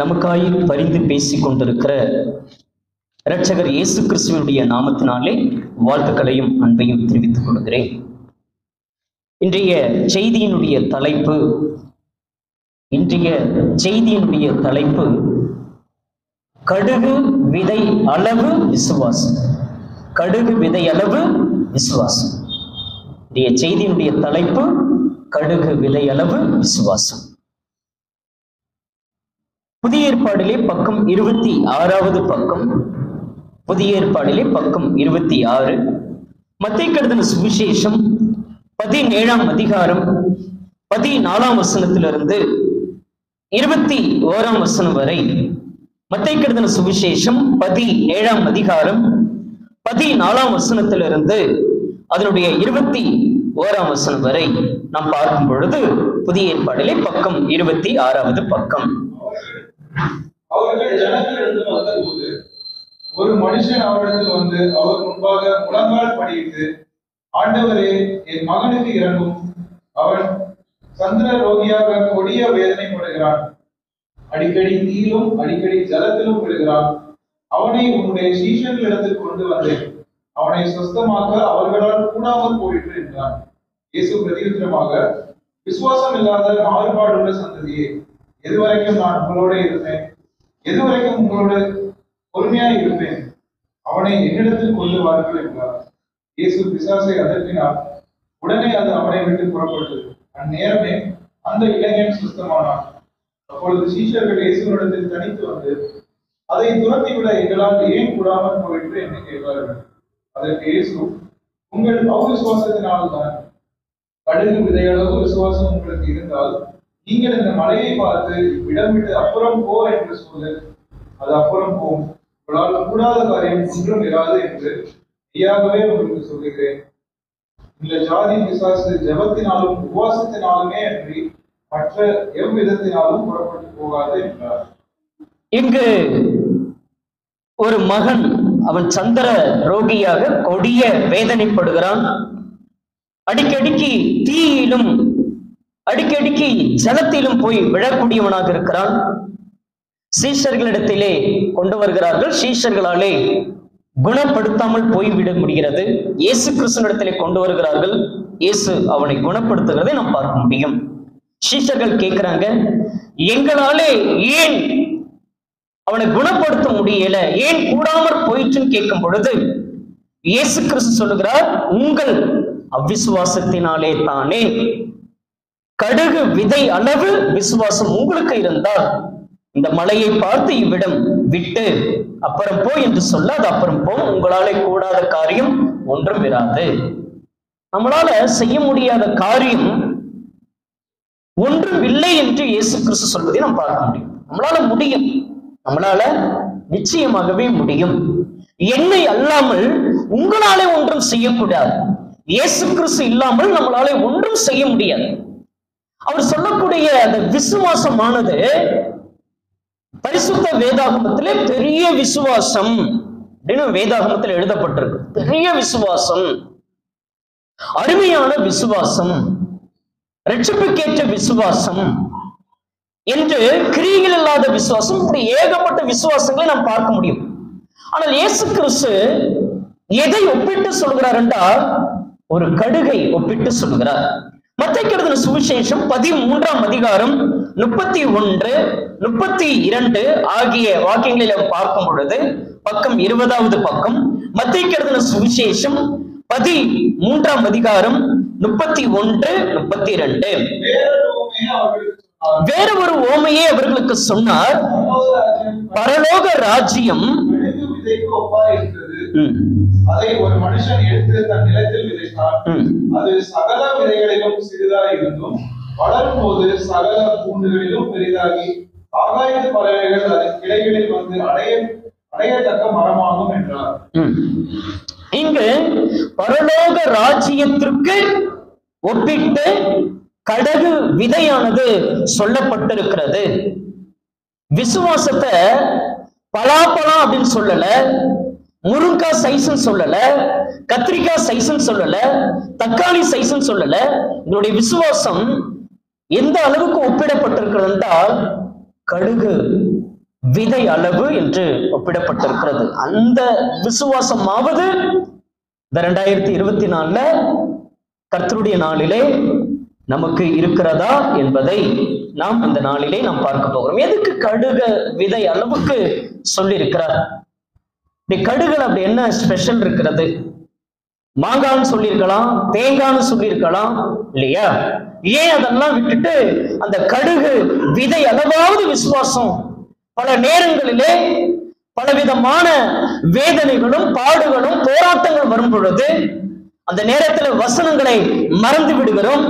நமக்காய் பரிந்து பேசிக் கொண்டிருக்கிற இரட்சகர் இயேசு கிறிஸ்துவினுடைய நாமத்தினாலே வாழ்த்துக்களையும் அன்பையும் தெரிவித்துக் கொள்கிறேன். இன்றைய செய்தியினுடைய தலைப்பு கடுகு விதை அளவு விசுவாசம். கடுகு விதை அளவு விசுவாசம். இன்றைய செய்தியினுடைய தலைப்பு கடுகு விதை அளவு விசுவாசம். புதிய ஏற்பாடிலே பக்கம் 26வது பக்கம். புதிய ஏற்பாடிலே பக்கம் 26. மத்தேயு எழுதின சுவிசேஷம் 17ஆம் அதிகாரம் 14ஆம் வசனத்திலிருந்து 21ஆம் வசனம் வரை. மத்தேயு எழுதின சுவிசேஷம் 17ஆம் அதிகாரம் 14ஆம் வசனத்திலிருந்து அதனுடைய 21ஆம் வசனம் வரை நாம் பார்க்கும் பொழுது புதிய ஏற்பாடிலே பக்கம் 26வது பக்கம். அவர்கள் ஜனங்களிடத்தில் வந்தபோது ஒரு மனுஷன் அவரிடத்தில் வந்து அவர் முன்பாக முழங்கால் படியிட்டு, ஆண்டவரே, என் மகனுக்கு இறங்கும், அவன் சந்திர ரோகியாக கொடிய வேதனைப்படுகிறான், அடிக்கடி தீயிலும் அடிக்கடி ஜலத்திலும் விழுகிறான், அவனை உன்னுடைய சீஷர்களிடத்தில் கொண்டு வந்தேன், அவனை சுஸ்தமாக்க அவர்களால் கூடாமல் போயிற்று என்றான். இயேசு பிரதியுத்தரமாக, விசுவாசம் இல்லாத மாறுபாடுள்ள சந்ததியே, எதுவரைக்கும் நான் உங்களோட இருப்பேன், எதுவரைக்கும் உங்களோட பொறுமையாய் இருப்பேன், அவனை என்னிடத்தில் கொண்டு வாருங்கள் என்றார். இயேசு பிசாசை அதட்டினார். உடனே அது அவனை விட்டு புறப்பட்டது. அந்நேரமே அந்த இளைஞன் சுத்தமானான். அப்பொழுது சீஷர்கள் இயேசுவிடத்தில் தனித்து வந்து, அதை துரத்திவிட எங்களால் ஏன் கூடாமல் போயிற்று என்று கேட்டார்கள். அதற்கு இயேசு, உங்கள் அவிசுவாசத்தினால்தான். கடுகு விதையளவு விசுவாசம் உங்களுக்கு இருந்தால், நீங்கள் இந்த மலையை பார்த்து இடம் விட்டு அப்புறம் போ என்று சொல்ல, அது அப்புறம் போகும். உங்களால் கூடாத காரியம் ஒன்றும் இராது என்று மெய்யாகவே உங்களுக்கு சொல்லுகிறேன். இந்த ஜாதி பிசாசு ஜெபத்தினாலும் உபவாசத்தினாலுமே அன்றி மற்ற எவ்விதத்தினாலும் புறப்பட்டு போகாது என்றார். இங்கு ஒரு மகன், அவன் சந்திர ரோகியாக கொடிய வேதனைப்படுகிறான். அடிக்கடிக்கு தீயிலும் அடிக்கடிக்கு ஜலத்திலும் போய் விழக்கூடியவனாக இருக்கிறான். சீஷர்களிடத்திலே கொண்டு வருகிறார்கள். சீஷர்களாலே குணப்படுத்தாமல் போய்விட முடிகிறது. இயேசு கிறிஸ்துவிடத்திலே கொண்டு வருகிறார்கள். இயேசு அவனை குணப்படுத்துகிறதை நாம் பார்க்க முடியும். சீஷர்கள் கேட்கிறாங்க, எங்களாலே ஏன் அவனை குணப்படுத்த முடியல, ஏன் கூடாமற் போயிற்றுன்னு கேட்கும் பொழுது இயேசு கிறிஸ்து சொல்லுகிறார், உங்கள் அவிசுவாசத்தினாலே தானே. கடுகு விதை அளவு விசுவாசம் உங்களுக்கு இருந்தால் இந்த மலையை பார்த்து இவ்விடம் விட்டு அப்புறம் போ என்று சொல்ல, அது அப்புறம் போ. உங்களாலே கூடாத காரியம் ஒன்றும் இராது. நம்மளால செய்ய முடியாத காரியம் ஒன்றும் இல்லை என்று இயேசு கிறிஸ்து சொல்வதை நாம் பார்க்க முடியும். நம்மளால முடியும், நம்மளால நிச்சயமாகவே முடியும். என்னை அல்லாமல் உங்களாலே ஒன்றும் செய்யக்கூடாது. இயேசு கிறிஸ்து இல்லாமல் நம்மளாலே ஒன்றும் செய்ய முடியாது. அவர் சொல்லக்கூடிய அந்த விசுவாசமானது பரிசுத்த வேதாகமத்திலே பெரிய விசுவாசம் அப்படின்னு வேதாகமத்தில் எழுதப்பட்டிருக்கு. பெரிய விசுவாசம், அருமையான விசுவாசம், ரட்சிப்புக்கேற்ற விசுவாசம் என்று கிரியைகள் இல்லாத விசுவாசம், இப்படி ஏகப்பட்ட விசுவாசங்களை நாம் பார்க்க முடியும். ஆனால் இயேசு கிறிஸ்து எதை ஒப்பிட்டு சொல்கிறார் என்றால், ஒரு கடுகை ஒப்பிட்டு சொல்கிறார். மத்தேயு எழுதின சுவிசேஷம் 13ஆம் அதிகாரம் 31, 32 ஆகிய வாக்கியங்களில் பார்க்கும் பொழுது பக்கம் 20வது பக்கம். மத்தேயு எழுதின சுவிசேஷம் 13ஆம் அதிகாரம் 31, 32. வேற ஒரு ஓமையை அவர்களுக்கு சொன்னார். பரலோக ராஜ்யம் அதை ஒரு மனுஷன் எடுத்து தன் நிலத்தில் விதைத்தான். அது சகல விதைகளிலும் சிறிதாய் இருந்தும் வளரும் போது சகல பூண்டுகளிலும் பெரிதாகி ஆகாயத்து பறவைகள் அதன் கிளைகளில் வந்து அடையத்தக்க மரமாகும் என்றார். இங்கு பரலோக ராஜ்யத்திற்கு ஒப்பிட்டு கடுகு விதையானது சொல்லப்பட்டிருக்கிறது. விசுவாசத்தை பலாப்பழம் அப்படின்னு சொல்லல, முருங்காய் சைஸ்ன்னு சொல்லல, கத்திரிக்காய் சைஸ்ன்னு சொல்லல, தக்காளி சைஸ்ன்னு சொல்லல. உங்களுடைய விசுவாசம் எந்த அளவுக்கு ஒப்பிடப்பட்டிருக்கிறது என்றால் கடுகு விதை அளவு என்று ஒப்பிடப்பட்டிருக்கிறது. அந்த விசுவாசமாவது இந்த 2024 கர்த்தருடைய நாளிலே நமக்கு இருக்கிறதா என்பதை நாம் இந்த நாளிலே நாம் பார்க்க போகிறோம். எதுக்கு கடுக விதை அளவுக்கு சொல்லி இருக்கிறார்? கடுகுல அப்படி என்ன ஸ்பெஷல் இருக்கிறது? மாங்கான்னு சொல்லியிருக்கலாம், தேங்கான்னு சொல்லியிருக்கலாம் இல்லையா? ஏன் அதெல்லாம் விட்டுட்டு அந்த கடுகு விதை அளவாவது விசுவாசம்? பல நேரங்களிலே பலவிதமான வேதனைகளும் பாடுகளும் போராட்டங்கள் வரும் பொழுது அந்த நேரத்துல வசனங்களை மறந்து விடுகிறோம்.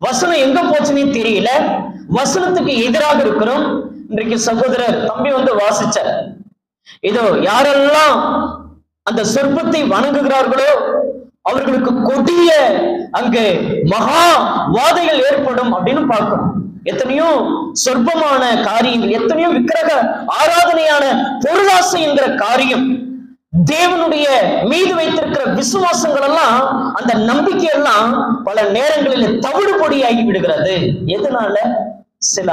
வசனம் எங்க போச்சுன்னே தெரியல, வசனத்துக்கு எதிராக இருக்கிறோம். இன்றைக்கு சகோதரர் தம்பி வாசிச்ச இதோ யாரெல்லாம் அந்த சொற்பத்தை வணங்குகிறார்களோ அவர்களுக்கு கொடிய அங்கு மகா வாதைகள் ஏற்படும் அப்படின்னு பார்க்கணும். எத்தனையோ சொற்பமான காரியங்கள், எத்தனையோ விக்கிரக ஆராதனையான பொருளாசை என்கிற காரியம், தேவனுடைய மீது வைத்திருக்கிற விசுவாசங்கள் எல்லாம், அந்த நம்பிக்கை எல்லாம் பல நேரங்களில் தவிடு பொடியாகி விடுகிறது. எதனால? சில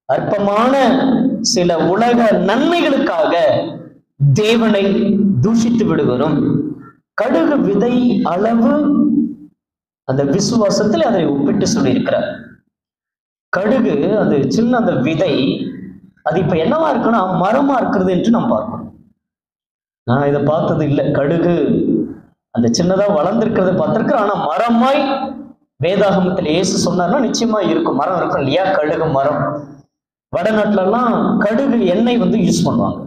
அற்பமான சில உலக நன்மைகளுக்காக தேவனை தூஷித்து விடுகிறோம். கடுகு விதை அளவு அந்த விசுவாசத்தில் அதை ஒப்பிட்டு சொல்லியிருக்கிறார். கடுகு அது சின்ன அந்த விதை, அது இப்ப என்னவா இருக்குன்னா மரமா இருக்கிறது என்று நாம் பார்க்கிறோம். நான் இதை பார்த்தது இல்லை. கடுகு அந்த சின்னதா வளர்ந்திருக்கிறத பார்த்திருக்கிறேன். ஆனா மரமாய் வேதாகமத்தில் இயேசு சொன்னார்னா நிச்சயமா இருக்கும், மரம் இருக்கும் இல்லையா? கடுகு மரம். வடநாட்டுல எல்லாம் கடுகு எண்ணெய் யூஸ் பண்ணுவாங்க.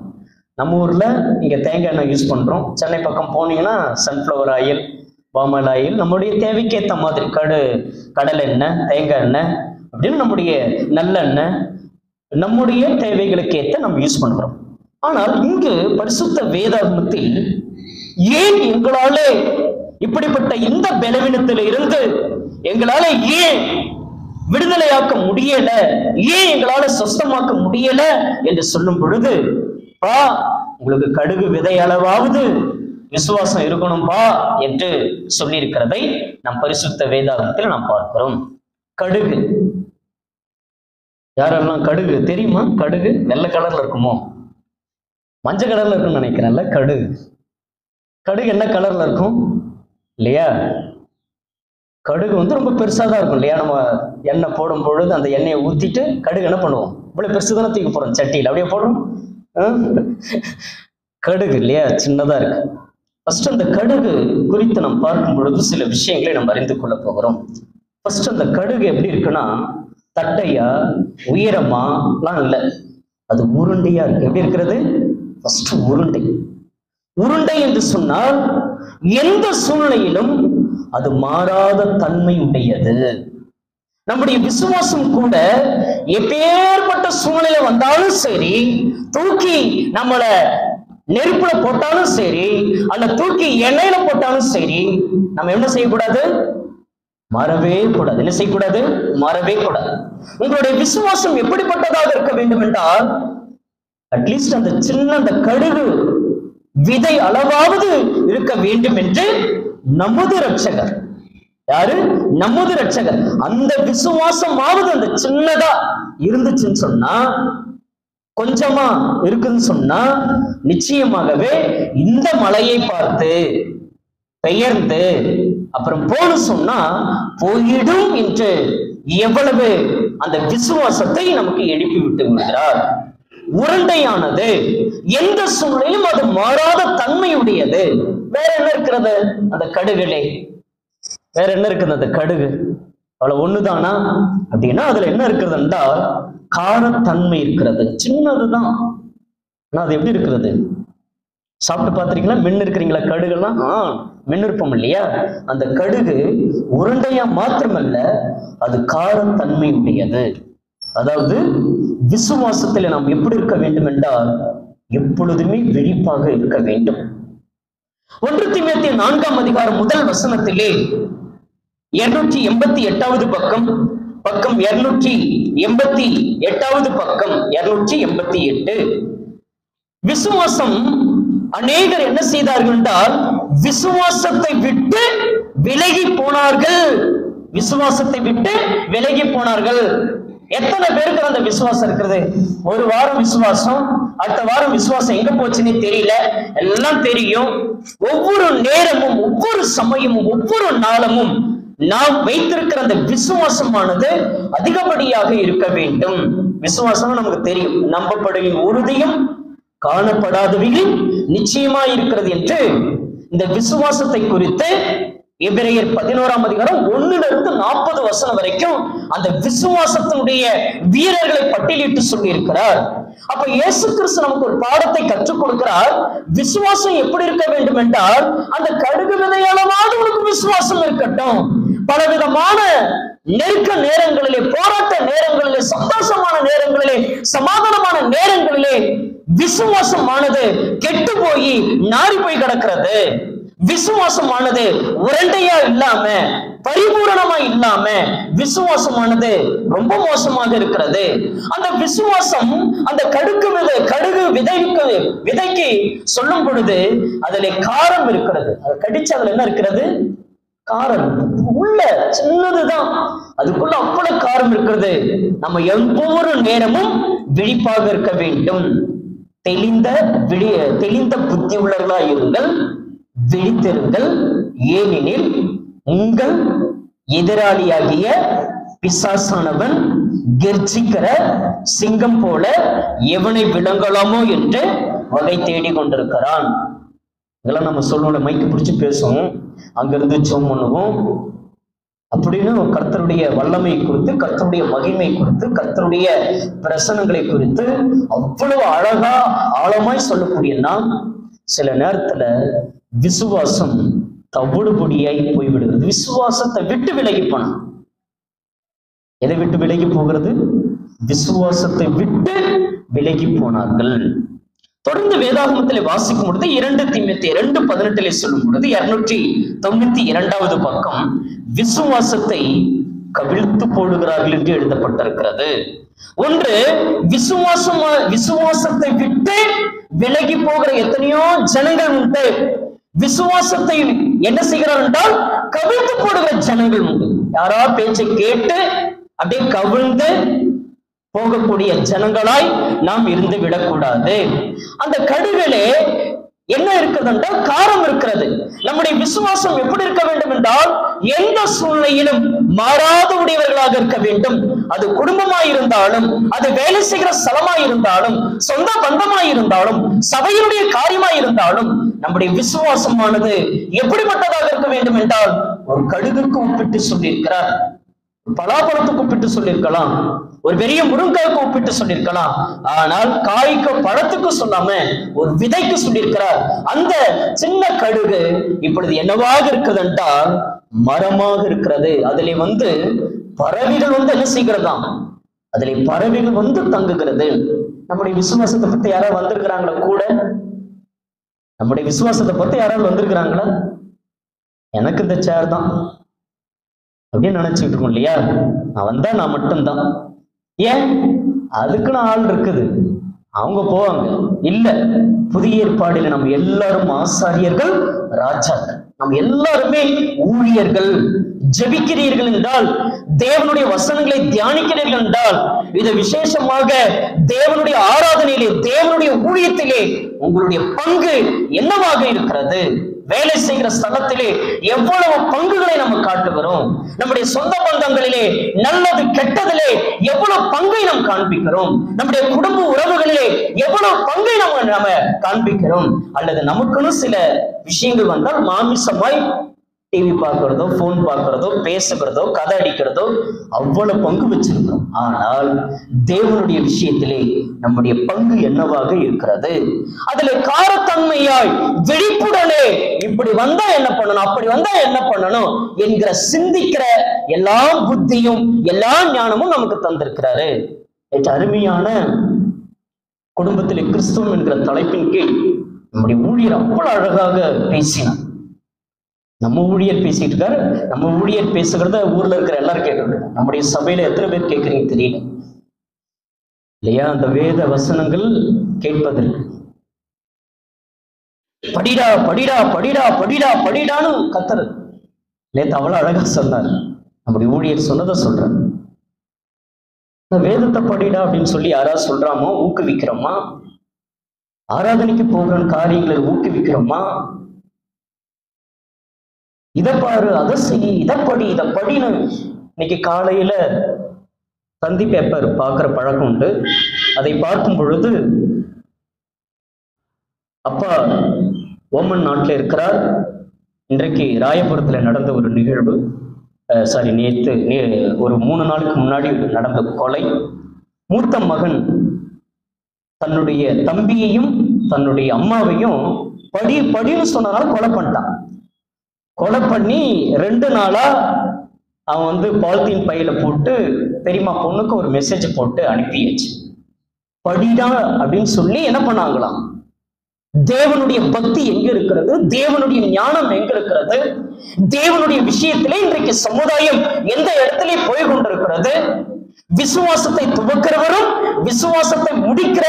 நம்ம ஊர்ல இங்க தேங்காய் எண்ணெய் யூஸ் பண்றோம். சென்னை பக்கம் போனீங்கன்னா சன்ஃப்ளவர் ஆயில், பாமாயில் ஆயில், நம்முடைய தேவைக்கு ஏற்ற மாதிரி கடலை எண்ணெய், தேங்காய் எண்ணெய் அப்படின்னு நம்முடைய நல்லெண்ணெய் நம்முடைய தேவைகளுக்கு ஏற்ற நம்ம யூஸ் பண்றோம். ஆனால் இங்கு பரிசுத்த வேதாகமத்தில் ஏன் எங்களாலே இப்படிப்பட்ட இந்த பலவீனத்தில் இருந்து எங்களால ஏன் விடுதலையாக்க முடியல, ஏன் எங்களால சொஸ்தமாக்க முடியல என்று சொல்லும் பொழுது, பா உங்களுக்கு கடுகு விதை அளவாவது விசுவாசம் இருக்கணும்பா என்று சொல்லியிருக்கிறதை நம் பரிசுத்த வேதாகமத்தில் நாம் பார்க்கிறோம். கடுகு, யாரெல்லாம் கடுகு தெரியுமா? கடுகு வெள்ளை கலர்ல இருக்குமோ, மஞ்சள் கலர்ல இருக்கும்னு நினைக்கிறேன்ல. கடுகு என்ன கலர்ல இருக்கும் இல்லையா? கடுகு ரொம்ப பெருசா தான் இருக்கும் இல்லையா? நம்ம எண்ணெய் போடும் பொழுது அந்த எண்ணெயை ஊத்திட்டு கடுகு என்ன பண்ணுவோம்? இவ்வளவு பெருசு தானே தூக்கி போடுறோம் சட்டியில், அப்படியே போடுறோம். கடுகு இல்லையா சின்னதா இருக்கு. ஃபர்ஸ்ட் அந்த கடுகு குறித்து நாம் பார்க்கும் பொழுது சில விஷயங்களை நம்ம அறிந்து கொள்ள போகிறோம். ஃபர்ஸ்ட் அந்த கடுகு எப்படி இருக்குன்னா, தட்டையா உயரமாலாம் இல்லை, அது உருண்டையா இருக்கு. எப்படி இருக்கிறது? ஃபர்ஸ்ட் உருண்டை என்று சொன்னால் எந்த சூழ்நிலையிலும் அது மாறாத தன்மை உடையது. நம்முடைய விசுவாசம் கூட எப்பேற்பட்ட சூழ்நிலை வந்தாலும் சரி, தூக்கி நம்மள நெருப்புல போட்டாலும் சரி, அல்ல தூக்கி எண்ணெயில போட்டாலும் சரி, நம்ம என்ன செய்யக்கூடாது? மாறவே கூடாது. என்ன செய்யக்கூடாது? மாறவே கூடாது. உங்களுடைய விசுவாசம் எப்படிப்பட்டதாக இருக்க வேண்டும் என்றால், அட்லீஸ்ட் அந்த சின்ன அந்த கடுகு விதை அளவாவது இருக்க வேண்டும் என்று நமது ரட்சகர், யாரு? நமது ரட்சகர். அந்த விசுவாசமாவது அந்த சின்னதா இருந்துச்சுன்னு சொன்னா, கொஞ்சமா இருக்குன்னு சொன்னா, நிச்சயமாகவே இந்த மலையை பார்த்து பெயர்ந்து அப்புறம் போன்னு சொன்னா போயிடும் என்று எவ்வளவு அந்த விசுவாசத்தை நமக்கு எழுப்பி விட்டு விடுகிறார். உருண்டையானது, எந்த சூழ்நிலையும் அது மாறாத தன்மையுடையது. வேற என்ன இருக்கிறது அந்த கடுகுலே? வேற என்ன இருக்குது அந்த கடுகு? அவ்வளவு ஒண்ணுதானா அப்படின்னா அதுல என்ன இருக்கிறது என்றால் காரத்தன்மை இருக்கிறது. சின்னதுதான், ஆனா அது எப்படி இருக்கிறது? சாப்பிட்டு பார்த்திருக்கீங்களா? மென்னு இருக்கிறீங்களா? கடுகுலாம் மென்னு இருப்போம் இல்லையா? அந்த கடுகு உருண்டையா மாத்திரமல்ல, அது காரத்தன்மை உடையது. அதாவது விசுவாசத்துல நாம் எப்படி இருக்க வேண்டும் என்றால் எப்பொழுதுமே விழிப்பாக இருக்க வேண்டும். 1 தீமோத்தேயு 4ஆம் அதிகாரம் 1 வசனத்திலே 288வது பக்கம் 288வது பக்கம் 288. விசுவாசம் அநேகர் என்ன செய்தார்கள் என்றால் விசுவாசத்தை விட்டு விலகி போனார்கள். விசுவாசத்தை விட்டு விலகி போனார்கள். எத்தனை பேருக்கு அந்த விசுவாசம் இருக்கிறது? ஒரு வாரம் விசுவாசம், அடுத்த வாரம் விசுவாசம் எங்க போச்சுன்னே தெரியல. எல்லாம் தெரியும். ஒவ்வொரு நேரமும், ஒவ்வொரு சமயமும், ஒவ்வொரு நாளமும் நாம் வைத்திருக்கிற அந்த விசுவாசமானது அதிகப்படியாக இருக்க வேண்டும். விசுவாசம் நமக்கு தெரியும், நம்பப்படுகிற உறுதியும் காணப்படாதவையும் நிச்சயமா இருக்கிறது என்று இந்த விசுவாசத்தை குறித்து எபிரேயர் 11ஆம் அதிகாரம் 1-40 வசனம் வரைக்கும் அந்த விசுவாசத்தினுடைய வீரர்களை பட்டியலிட்டு சொல்லி இருக்கிறார். அப்ப இயேசு கிறிஸ்து நமக்கு ஒரு பாடத்தை கற்றுக் கொடுக்கிறார். விசுவாசம் எப்படி இருக்க வேண்டும் என்றால், அந்த கடுகு விதையளவாவது உனக்கு விசுவாசம் இருக்கட்டும். பலவிதமான நெருக்க நேரங்களிலே, போராட்ட நேரங்களிலே, சந்தோஷமான நேரங்களிலே, சமாதானமான நேரங்களிலே விசுவாசமானது கெட்டு போய் நாரி போய் கிடக்கிறது. விசுவாசமானது உரண்டையா இல்லாம, பரிபூரணமா இல்லாம விசுவாசமானது ரொம்ப மோசமாக இருக்கிறது. அந்த விசுவாசம் அந்த கடுகு விதைக்கு சொல்லும் பொழுது அதிலே காரம் இருக்கிறது. அதை கடிச்சு அதுல என்ன இருக்கிறது? காரம். உள்ள சின்னதுதான், அதுக்குள்ள அவ்வளவு காரம் இருக்கிறது. நம்ம ஒவ்வொரு நேரமும் விழிப்பாக இருக்க வேண்டும். தெளிந்த புத்தி உள்ளவர்களாய் இருங்கள், விழித்திருங்கள். ஏனெனில் உங்கள் எதிராளியாகிய பிசாசானவன் கெர்ச்சிக்கிற சிங்கம் போல எவனை விளங்கலாமோ என்று வகை தேடி கொண்டிருக்கிறான். இதெல்லாம் நம்ம சொல்லுவோம், மைக்கு பிடிச்சு பேசுவோம், அங்கிருந்து ஜெபம் பண்ணுவோம் அப்படின்னு கர்த்தருடைய வல்லமை குறித்து, கர்த்தருடைய மகிமை குறித்து, கர்த்தருடைய பிரசனங்களை குறித்து அவ்வளவு அழகா ஆழமாய் சொல்லக்கூடிய நாம் சில நேரத்துல விசுவாசம் தவிடுபொடியாய் போய்விடுகிறது. விசுவாசத்தை விட்டு விலகி போனோம். எதை விட்டு விலகி போகிறது? விசுவாசத்தை விட்டு விலகி போனார்கள். தொடர்ந்து வேதாகமத்தில் வாசிக்கும் பொழுது 2 தீமோத்தேயு 2:18 சொல்லும் பொழுது 292வது பக்கம் விசுவாசத்தை கவிழ்த்து போடுகிறார்கள் என்று எழுதப்பட்டிருக்கிறது. ஒன்று, விசுவாசத்தை விட்டு விலகி போகிற எத்தனையோ ஜனங்கள் உண்டு. விசுவாசத்தை என்ன செய்கிறார் என்றால் கவிழ்த்து போடுகிற ஜனங்கள் உண்டு. யாரா பேச்சை கேட்டு அப்படியே கவிழ்ந்து போகக்கூடிய ஜனங்களாய் நாம் இருந்து விடக்கூடாது. அந்த கடுகளே என்ன இருக்கிறது என்றால் காரம் இருக்கிறது. நம்முடைய விசுவாசம் எப்படி இருக்க வேண்டும் என்றால், எந்த சூழ்நிலையிலும் மாறாத உடையவர்களாக இருக்க வேண்டும். அது குடும்பமாய் இருந்தாலும், அது வேலை செய்கிற ஸ்தலமாய் இருந்தாலும், சொந்த பந்தமாய் இருந்தாலும், சபையினுடைய காரியமாய் இருந்தாலும், நம்முடைய விசுவாசமானது எப்படிப்பட்டதாக இருக்க வேண்டும் என்றால், ஒரு கடுகுக்கு ஒப்பிட்டு சொல்லியிருக்கிறார். பலாப்பழத்துக்கு ஒப்பிட்டு சொல்லியிருக்கலாம், ஒரு பெரிய முருங்கைக்கு ஒப்பிட்டு சொல்லியிருக்கலாம். ஆனால் காய்க்கு பழத்துக்கு சொல்லாம ஒரு விதைக்கு சொல்லியிருக்கிறார். அந்த சின்ன கடுகு இப்பொழுது என்னவாக இருக்குது என்றால் மரமாக இருக்கிறது. அதிலே பறவைகள் என்ன செய்கிறதாம்? அதிலே பறவைகள் தங்குகிறது. நம்முடைய விசுவாசத்தை பத்தி யாராவது வந்திருக்கிறாங்களா? கூட நம்முடைய விசுவாசத்தை பத்தி யாராவது வந்திருக்கிறாங்களா? எனக்கு இந்த சேர் தான் அப்படின்னு நினைச்சுட்டு இருக்கோம் இல்லையா? நான் வந்தா நான் மட்டும்தான். ஏன்? அதுக்குன்னு ஆள் இருக்குது, அவங்க போவாங்க. இல்ல, புதிய ஏற்பாடில் நம்ம எல்லாரும் ஆசாரியர்கள், ராஜாக்கள். நம்ம எல்லாருமே ஊழியர்கள். ஜெபிக்கிறீர்கள் என்றால், தேவனுடைய வசனங்களை தியானிக்கிறீர்கள் என்றால், இது விசேஷமாக தேவனுடைய ஆராதனையிலே, தேவனுடைய ஊழியத்திலே உங்களுடைய பங்கு என்னவாக இருக்கிறது? வேலை செய்கிற ஸ்தலத்திலே எவ்வளவு பங்குகளை நம்ம காட்டுகிறோம்? நம்முடைய சொந்த பந்தங்களிலே, நல்லது கெட்டதிலே எவ்வளவு பங்கை நாம் காண்பிக்கிறோம்? நம்முடைய குடும்ப உறவுகளிலே எவ்வளவு பங்கை நம்ம காண்பிக்கிறோம்? அல்லது நமக்குன்னு சில விஷயங்கள் வந்தால் மாமிசமாய் டிவி பார்க்கிறதோ, போன் பார்க்கிறதோ, பேசுகிறதோ, கதை அடிக்கிறதோ அவ்வளவு பங்கு வச்சிருக்கிறோம். ஆனால் தேவனுடைய விஷயத்திலே நம்முடைய பங்கு என்னவாக இருக்கிறது? அதுல காரத்தன்மையாய் விழிப்புடனே இப்படி வந்தா என்ன பண்ணணும், அப்படி வந்தா என்ன பண்ணணும் என்கிற சிந்திக்கிற எல்லா புத்தியும் எல்லா ஞானமும் நமக்கு தந்திருக்கிறாரு. அருமையான குடும்பத்திலே கிறிஸ்துவம் என்கிற தலைப்பின் கீழ் நம்முடைய ஊழியர் அவ்வளவு அழகாக பேசினார். நம்ம ஊழியர் பேசிட்டு இருக்காரு. நம்ம ஊழியர் பேசுகிறத ஊர்ல இருக்கிற எல்லாரும் கேட்கறது. நம்முடைய சபையில எத்தனை பேர் கேட்கறீங்க தெரியல இல்லையா? அந்த வேத வசனங்கள் கேட்பதற்கு படிடா படிடா படிடா படிடா படிடான்னு கத்துறது. நேத்து அவ்வளவு அழகா சொன்னார். நம்முடைய ஊழியர் சொன்னதை சொல்றார். வேதத்தை படிடா அப்படின்னு சொல்லி யாராவது சொல்றாமோ ஊக்குவிக்கிறோமா? ஆராதனைக்கு போகிற காரியங்களை ஊக்குவிக்கிறோமா? இதை பாரு, அதை செய், இதை படின்னு இன்னைக்கு காலையில தந்தி பேப்பர் பார்க்குற பழக்கம் உண்டு. அதை பார்க்கும் பொழுது அப்பா ஓமன் நாட்டில் இருக்கிறார். இன்றைக்கு ராயபுரத்தில் நடந்த ஒரு நிகழ்வு, நேற்று ஒரு 3 நாளுக்கு முன்னாடி நடந்த கொலை. மூத்த மகன் தன்னுடைய தம்பியையும் தன்னுடைய அம்மாவையும் படின்னு சொன்னதால கொலை பண்ணிட்டான். கொலை பண்ணி 2 நாளா அவன் பாலித்தீன் பையில போட்டு பெரியம்மா பொண்ணுக்கு ஒரு மெசேஜ் போட்டு அனுப்பியாச்சு. படிடா அப்படின்னு சொல்லி என்ன பண்ணாங்களாம்? தேவனுடைய பக்தி எங்க இருக்கிறது? தேவனுடைய ஞானம் எங்க இருக்கிறது? தேவனுடைய விஷயத்திலே இன்றைக்கு சமுதாயம் எந்த இடத்திலே போய் கொண்டிருக்கிறது? விசுவாசத்தை துவக்கிறவரும் விசுவாசத்தை முடிக்கிற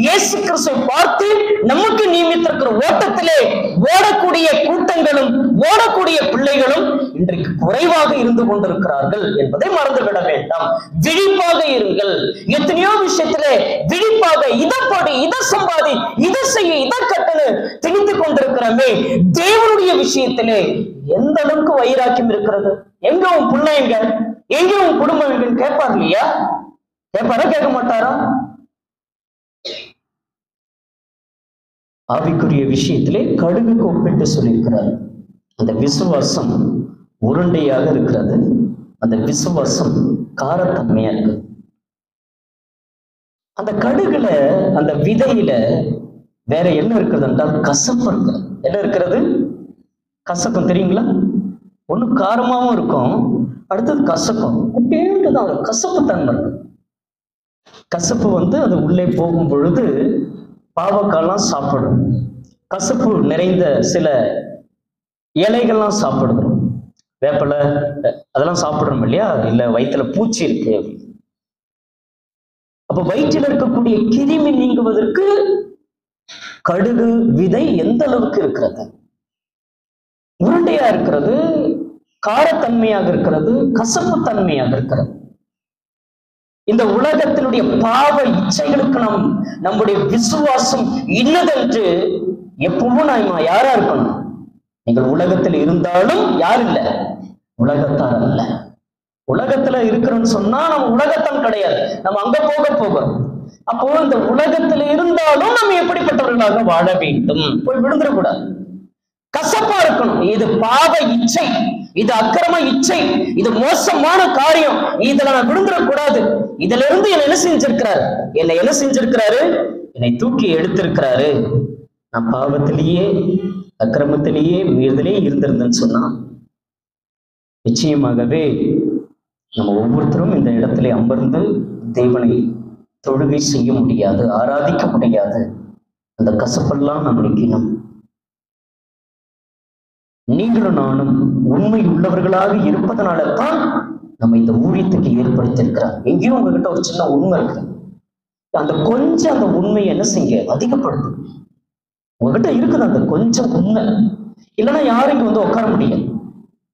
இயேசு கிறிஸ்துவை பார்த்து நமக்கு நியமித்திருக்கிற ஓட்டத்திலே ஓடக்கூடிய கூட்டங்களும் ஓடக்கூடிய பிள்ளைகளும் இன்றைக்கு குறைவாக இருந்து கொண்டிருக்கிறார்கள் என்பதை மறந்துவிட வேண்டாம். விழிப்பாக இருங்கள். எத்தனையோ விஷயத்திலே விழிப்பாக இதை படி, இதை சம்பாதி, இதை செய்ய, இதை கட்டுன்னு திணித்துக் கொண்டிருக்கிறோமே, தேவனுடைய விஷயத்திலே எந்த அளவுக்கு வைராக்கியம் இருக்கிறது? எங்க உன் புள்ள எங்க, எங்க உன் குடும்பம் எங்கன்னு கேட்பார் இல்லையா? கேட்பாரா? கேட்க மாட்டாரா? ஆவிக்குரிய விஷயத்திலே கடுகுக்கு ஒப்பிட்டு சொல்லியிருக்கிறார். அந்த விசுவாசம் உருண்டையாக இருக்கிறது, அந்த விசுவாசம் காரத்தன்மையா இருக்கு. அந்த கடுகுல, அந்த விதையில வேற என்ன இருக்கிறது என்றால் கசப்பு இருக்கு. என்ன இருக்கிறது? கசக்கும். தெரியுங்களா? ஒண்ணு காரமாவும் இருக்கும், அடுத்தது கசக்கும். குட்டேண்டுதான் கசப்பு தன்மை இருக்கு. கசப்பு அது உள்ளே போகும் பொழுது பாவக்காய்லாம் சாப்பிடும், கசப்பு நிறைந்த சில இலைகள்லாம் சாப்பிடுறோம், வேப்பலை அதெல்லாம் சாப்பிடுறோம் இல்லையா? இல்ல வயிற்றுல பூச்சி இருக்கு, அப்ப வயிற்றில் இருக்கக்கூடிய கிருமி நீங்குவதற்கு கடுகு விதை எந்த அளவுக்கு இருக்கிறது? உருண்டையா இருக்கிறது, காரத்தன்மையாக இருக்கிறது, கசப்பு தன்மையாக இருக்கிறது. இந்த உலகத்தினுடைய பாவ இச்சைகளுக்கு நம்முடைய விசுவாசம் இன்னதென்று எப்பவும் நாம யாரா இருக்கணும்? நீங்கள் உலகத்தில் இருந்தாலும் யார் இல்லை? உலகத்தார் அல்ல. உலகத்துல இருக்கிறோம்னு சொன்னா நம்ம உலகத்தான் கிடையாது, நம்ம அங்க போகிறோம். அப்போ இந்த உலகத்துல இருந்தாலும் நம்ம எப்படிப்பட்டவர்களாக வாழ வேண்டும்? போய் விழுந்துடக்கூடாது. கசப்பா இருக்கணும். இது பாவ இச்சை, இது அக்கிரம இச்சை, இது மோசமான காரியம், இதுல நான் விழுந்துடக்கூடாது. இதுல இருந்து என்ன செஞ்சிருக்கிறாரு? என்ன செஞ்சிருக்கிறாரு? என்னை தூக்கி எடுத்திருக்கிறாரு. நான் பாவத்திலேயே அக்கிரமத்திலேயே மீறுதலே இருந்திருந்தேன்னு சொன்னா நிச்சயமாகவே நம்ம ஒவ்வொருத்தரும் இந்த இடத்துல அமர்ந்து தேவனை தொழுகை செய்ய முடியாது, ஆராதிக்க முடியாது. அந்த கசப்பெல்லாம் நாம் நிற்கணும். நீங்களும் நானும் உண்மை உள்ளவர்களாக இருப்பதனால தான் நம்ம இந்த ஊழியத்துக்கு ஏற்படுத்தியிருக்கிறார். எங்கேயும் உங்ககிட்ட ஒரு சின்ன உண்மை இருக்கு, அந்த உண்மையை என்ன செய்ய அதிகப்படுத்து. உங்ககிட்ட இருக்குது அந்த கொஞ்சம் உண்மை, இல்லைன்னா யாரும் இங்க உட்கார முடியாது.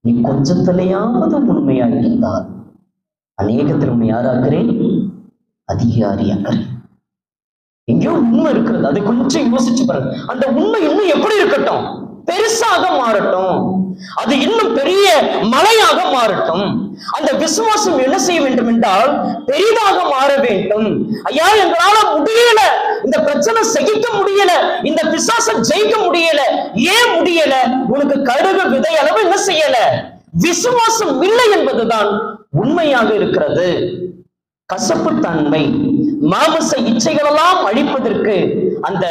நீ கொஞ்சத்திலையாவது உண்மையா இருந்தால் அநேகத்தில் உன்னை யாராக்குறேன்? அதிகாரியாக்குறேன். எங்கேயோ உண்மை இருக்கிறது, அதை கொஞ்சம் யோசிச்சு பாருங்க. அந்த உண்மை இன்னும் எப்படி இருக்கட்டும், பெருசாக மாறட்டும், அது இன்னும் பெரிய மலையாக மாறட்டும். அந்த விசுவாசம் என்ன செய்ய வேண்டும் என்றால் பெரிதாக மாற வேண்டும். ஐயா, எங்களால முடியல, இந்த பிரச்சனை சகிக்க முடியல, இந்த பிசாசை ஜெயிக்க முடியல. ஏன் முடியல? உனக்கு கடுகு விதை அளவு என்ன செய்யல? விசுவாசம் இல்லை என்பதுதான் உண்மையாக இருக்கிறது. கசப்பு தன்மை, மாமிச இச்சைகளெல்லாம் அழிப்பதற்கு அந்த